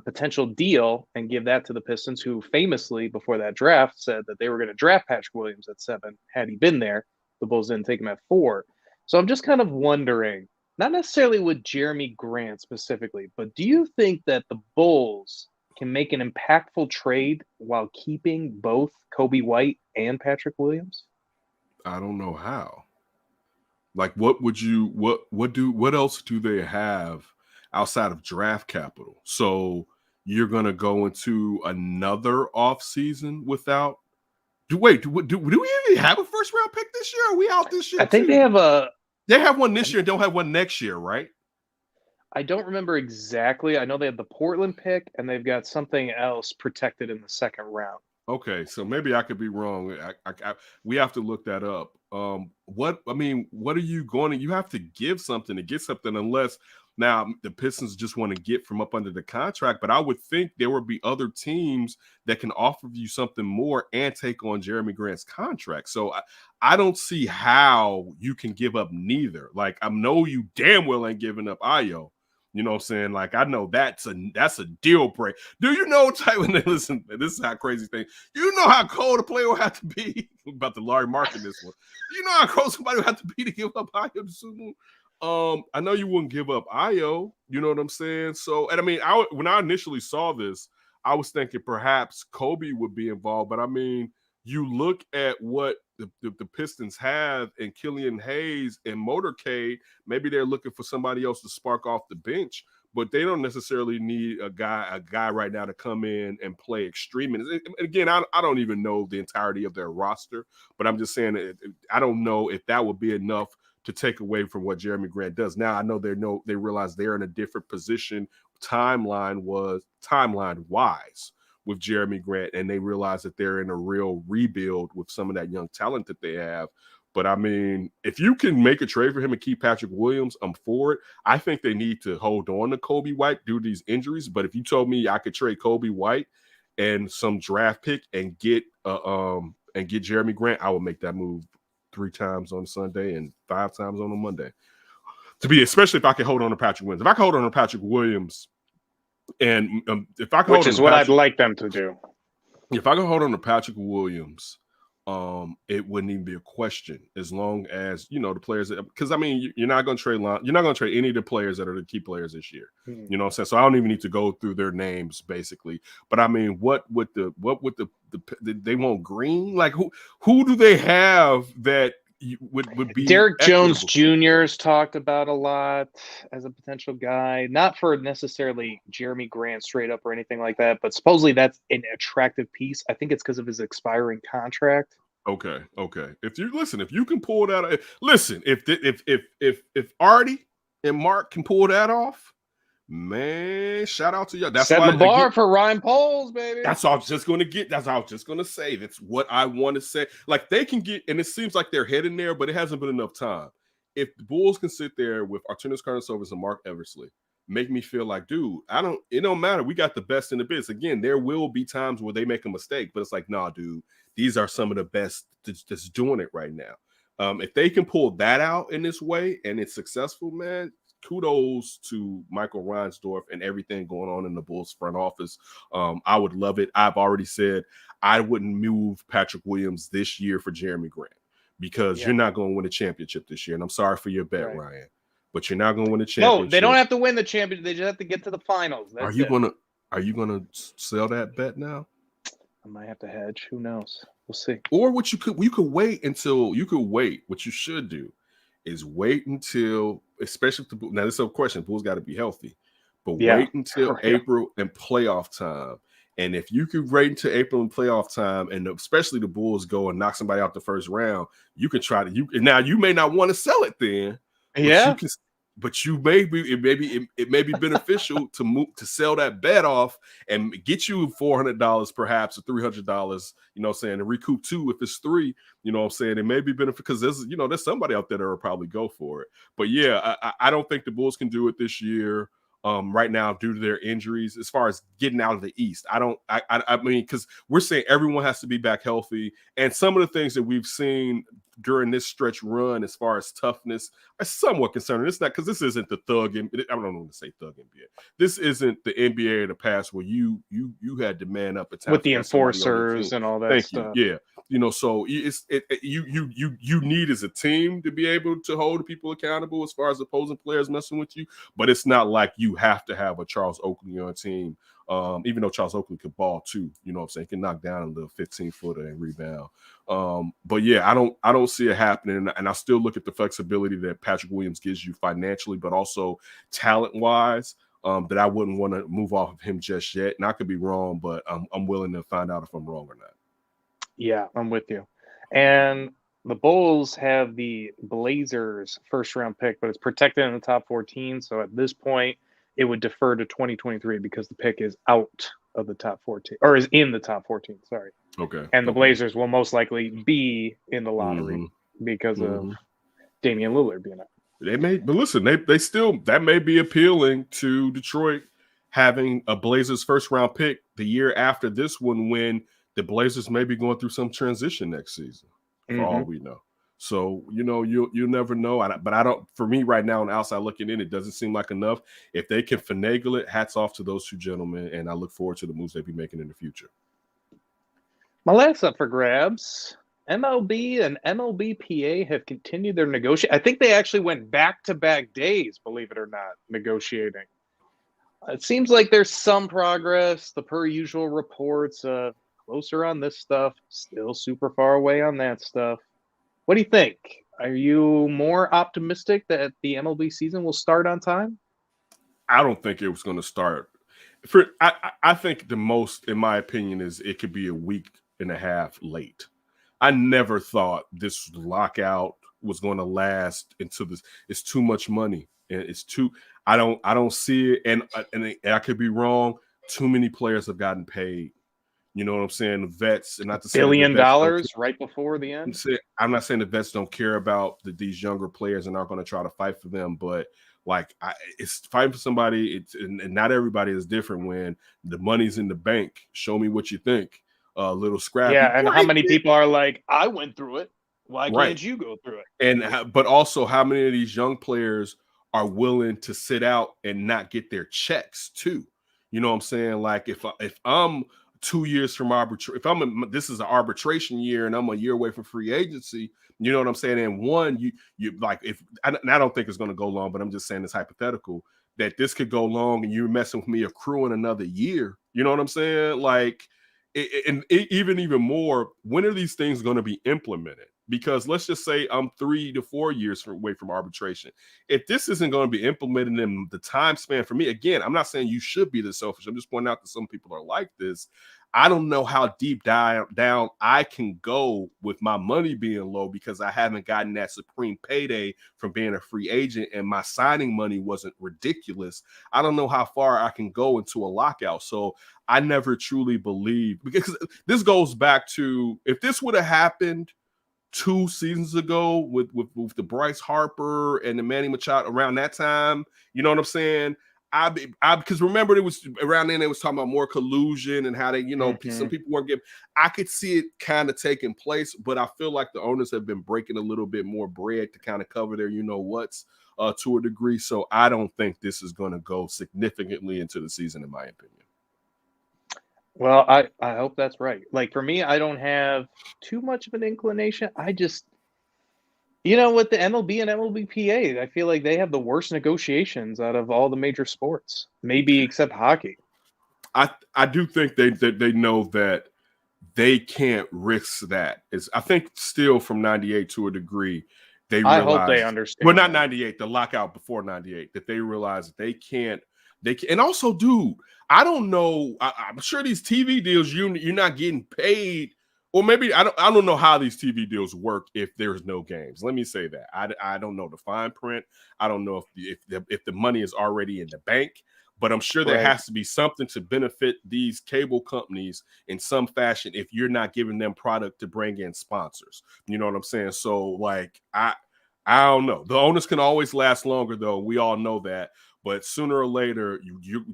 potential deal and give that to the Pistons, who famously before that draft said that they were going to draft Patrick Williams at 7 had he been there. The Bulls didn't take him at 4. So I'm just kind of wondering, not necessarily with Jeremy Grant specifically, but do you think that the Bulls can make an impactful trade while keeping both Coby White and Patrick Williams? I don't know how. Like, what else do they have outside of draft capital? So you're going to go into another offseason without do we even have a first round pick this year? Are we out this year? I think they have one this year and don't have one next year, right? I don't remember exactly. I know they have the Portland pick and they've got something else protected in the second round. Okay, so maybe I could be wrong. We have to look that up. What are you going to? You have to give something to get something, unless now the Pistons just want to get from up under the contract. But I would think there would be other teams that can offer you something more and take on Jeremy Grant's contract. So I don't see how you can give up neither. Like, I know you damn well ain't giving up Ayo. You know what I'm saying? Like, I know that's a deal break. Do you know, listen, this is how crazy thing. You know how cold a player will have to be about the Larry Market this one. You know how cold somebody will have to be to give up Ayo to Super Bowl? I know you wouldn't give up Ayo. You know what I'm saying? So, and I mean, when I initially saw this, I was thinking perhaps Coby would be involved. But I mean, you look at what the Pistons have and Killian Hayes and Motorcade, maybe they're looking for somebody else to spark off the bench, but they don't necessarily need a guy right now to come in and play extreme. And again, I don't even know the entirety of their roster, but I'm just saying I don't know if that would be enough to take away from what Jeremy Grant does. Now I know they realize they're in a different position timeline-wise with Jeremy Grant, and they realize that they're in a real rebuild with some of that young talent that they have. But I mean, if you can make a trade for him and keep Patrick Williams, I'm for it. I think they need to hold on to Coby White due to these injuries. But if you told me I could trade Coby White and some draft pick and get Jeremy Grant, I would make that move 3 times on Sunday and 5 times on a Monday. Especially if I can hold on to Patrick Williams. If I can hold on to Patrick Williams, and if I can which is what I'd like them to do. If I can hold on to Patrick Williams, it wouldn't even be a question as long as the players. Because I mean, you're not going to trade any of the players that are the key players this year. You know what I'm saying? So I don't even need to go through their names basically. But I mean, what would they want Green? Like who do they have that would be Derek equitable? Jones Jr.'s talked about a lot as a potential guy, not for necessarily Jeremy Grant straight up or anything like that, but supposedly that's an attractive piece. I think it's because of his expiring contract. Okay. If you can pull that out, if Artie and Mark can pull that off, man, shout out to y'all. That's set why, the bar for Ryan Poles, baby. That's all I was just going to get. That's all I was just going to say. That's what I want to say. Like they can get, and it seems like they're heading there, but it hasn't been enough time. If the Bulls can sit there with Arturas Karnisovas and Mark Eversley, make me feel like, dude, it don't matter. We got the best in the biz. Again, there will be times where they make a mistake, but it's like, nah, dude, these are some of the best that's doing it right now. If they can pull that out in this way and it's successful, man, kudos to Michael Reinsdorf and everything going on in the Bulls front office. I would love it. I've already said I wouldn't move Patrick Williams this year for Jeremy Grant because you're not going to win a championship this year. And I'm sorry for your bet, Ryan, but you're not going to win a championship. No, they don't have to win the championship. They just have to get to the finals. Are you gonna sell that bet now? I might have to hedge. Who knows? We'll see. Or what you could wait. What you should do is wait until, especially now this is a question, Bulls got to be healthy, but wait until April and playoff time. And if you could wait until April and playoff time, and especially the Bulls go and knock somebody out the first round, you can try to now you may not want to sell it then. But it may be beneficial to sell that bet off and get you $400 perhaps or $300, and recoup 2 if it's 3, it may be beneficial because there's somebody out there that will probably go for it. But yeah, I don't think the Bulls can do it this year. Right now due to their injuries as far as getting out of the East. I mean, because we're saying everyone has to be back healthy. And some of the things that we've seen during this stretch run as far as toughness are somewhat concerning. It's not because this isn't the thug. I don't want to say thug NBA. This isn't the NBA of the past where you had to man up at times with the enforcers and all that stuff. Yeah. So you need as a team to be able to hold people accountable as far as opposing players messing with you, but it's not like you have to have a Charles Oakley on a team, even though Charles Oakley could ball too, he can knock down a little 15-footer and rebound. But yeah, I don't see it happening, and I still look at the flexibility that Patrick Williams gives you financially, but also talent-wise, that I wouldn't want to move off of him just yet. And I could be wrong, but I'm willing to find out if I'm wrong or not. Yeah, I'm with you. And the Bulls have the Blazers first-round pick, but it's protected in the top 14. So at this point, it would defer to 2023 because the pick is out of the top 14, or is in the top 14. Sorry. Okay. And the Blazers will most likely be in the lottery because of Damian Lillard being out. They may, but listen, they still, that may be appealing to Detroit having a Blazers first-round pick the year after this one when the Blazers may be going through some transition next season, for all we know. So, you'll never know. But I don't, for me right now on the outside looking in, it doesn't seem like enough. If they can finagle it, hats off to those two gentlemen, and I look forward to the moves they'll be making in the future. My last up for grabs, MLB and MLBPA have continued their negotiation. I think they actually went back-to-back days, believe it or not, negotiating. It seems like there's some progress. The per usual reports, closer on this stuff, still super far away on that stuff. What do you think? Are you more optimistic that the MLB season will start on time? I don't think it was going to start. I think the most, in my opinion, is it could be a week and a half late. I never thought this lockout was going to last until this. It's too much money, and it's too. I don't see it, and I could be wrong. Too many players have gotten paid. You know what I'm saying? The vets, and not to say $1 billion right before the end. I'm not saying the vets don't care about these younger players and aren't going to try to fight for them, but Like it's fighting for somebody. And not everybody is different. When the money's in the bank, show me what you think. A little scrappy. Yeah, and how many people are like, I went through it. Why Right. can't you go through it? And but also, how many of these young players are willing to sit out and not get their checks too? You know what I'm saying? Like if I'm 2 years from arbitration, this is an arbitration year and I'm a year away from free agency, you know what I'm saying? And one, you like I don't think it's going to go long, but I'm just saying it's hypothetical that this could go long and you're messing with me accruing another year. You know what I'm saying? Like, even more, when are these things going to be implemented? Because let's just say I'm 3 to 4 years away from arbitration. If this isn't going to be implemented in the time span for me, again, I'm not saying you should be this selfish. I'm just pointing out that some people are like this. I don't know how deep down I can go with my money being low because I haven't gotten that supreme payday from being a free agent and my signing money wasn't ridiculous. I don't know how far I can go into a lockout. So I never truly believe, because this goes back to, if this would have happened 2 seasons ago with the Bryce Harper and the Manny Machado around that time, you know what I'm saying? Because remember, it was around then they was talking about more collusion and how they, some people weren't getting. I could see it kind of taking place, but I feel like the owners have been breaking a little bit more bread to kind of cover their what's to a degree. So I don't think this is going to go significantly into the season, in my opinion. Well, I hope that's right. Like for me, I don't have too much of an inclination. I just, with the MLB and MLBPA, I feel like they have the worst negotiations out of all the major sports, maybe except hockey. I do think they know that they can't risk that. I think still from 98 to a degree, they realize. I hope they understand. Well, not 98, the lockout before 98, that they realize that they can't. And also, dude, I don't know. I'm sure these TV deals, you're not getting paid. Or maybe I don't know how these TV deals work if there's no games. Let me say that. I don't know the fine print. I don't know if the money is already in the bank, but I'm sure there has to be something to benefit these cable companies in some fashion if you're not giving them product to bring in sponsors. You know what I'm saying? So like I don't know. The owners can always last longer though. We all know that. But sooner or later,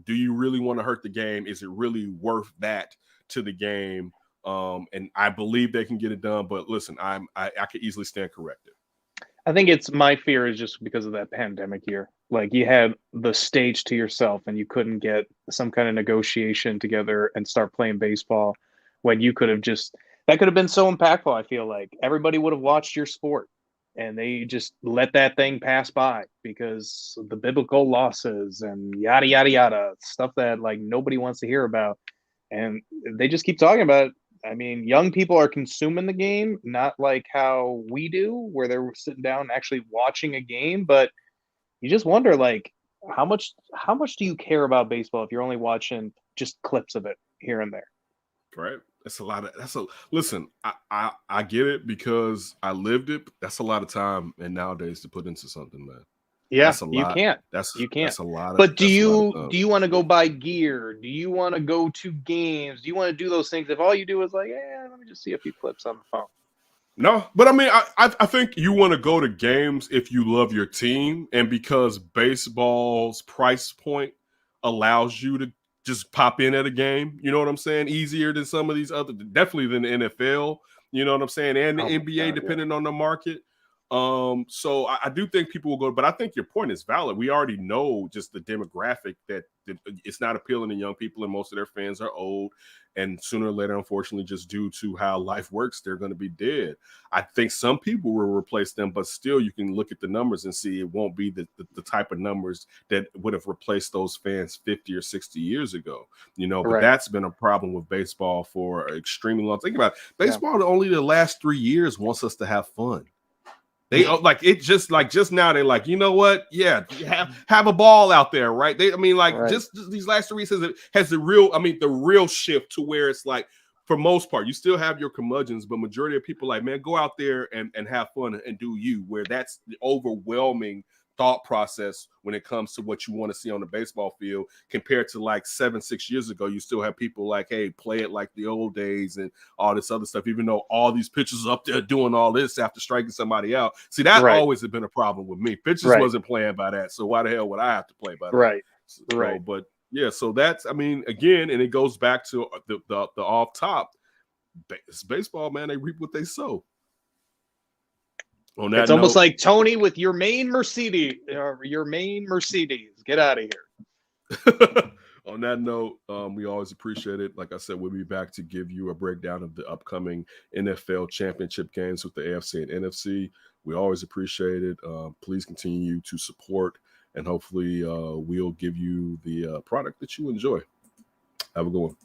do you really want to hurt the game? Is it really worth that to the game? And I believe they can get it done. But listen, I could easily stand corrected. I think my fear is just because of that pandemic year. Like you had the stage to yourself and you couldn't get some kind of negotiation together and start playing baseball when you could have that could have been so impactful. I feel like everybody would have watched your sport. And they just let that thing pass by because of the biblical losses and yada, yada, yada, stuff that like nobody wants to hear about. And they just keep talking about it. I mean, young people are consuming the game, not like how we do, where they're sitting down actually watching a game. But you just wonder, like, how much do you care about baseball if you're only watching just clips of it here and there? Right. Listen, I get it because I lived it. But that's a lot of time and nowadays to put into something, man. Yeah, you can't. You can't. That's a lot. But do you want to go buy gear? Do you want to go to games? Do you want to do those things if all you do is like, let me just see a few clips on the phone? No, but I mean, I think you want to go to games if you love your team, and because baseball's price point allows you to just pop in at a game. You know what I'm saying? Easier than some of these other, definitely than the NFL. You know what I'm saying? And the NBA, depending on the market. So I do think people will go, but I think your point is valid. We already know just the demographic that it's not appealing to young people, and most of their fans are old. And sooner or later, unfortunately, just due to how life works, they're going to be dead. I think some people will replace them, but still, you can look at the numbers and see it won't be the type of numbers that would have replaced those fans 50 or 60 years ago. But that's been a problem with baseball for extremely long. Think about it. Baseball, only the last 3 years wants us to have fun. They like just now. They're like, you know what? Yeah, have a ball out there, right? Just these last 3 years has the real shift to where it's like, for most part, you still have your curmudgeons, but majority of people like, man, go out there and have fun and do you. Where that's the overwhelming thought process when it comes to what you want to see on the baseball field compared to like 7-6 years ago. You still have people like, hey, play it like the old days and all this other stuff, even though all these pitchers up there doing all this after striking somebody out. See, that always had been a problem with me. Pitchers wasn't playing by that, so why the hell would I have to play by that? So, but yeah, so that's, I mean, again, and it goes back to the off top. It's baseball, man. They reap what they sow. On that it's almost like Tony with your main Mercedes. Get out of here. On that note, we always appreciate it. Like I said, we'll be back to give you a breakdown of the upcoming NFL championship games with the AFC and NFC. We always appreciate it. Please continue to support, and hopefully we'll give you the product that you enjoy. Have a good one.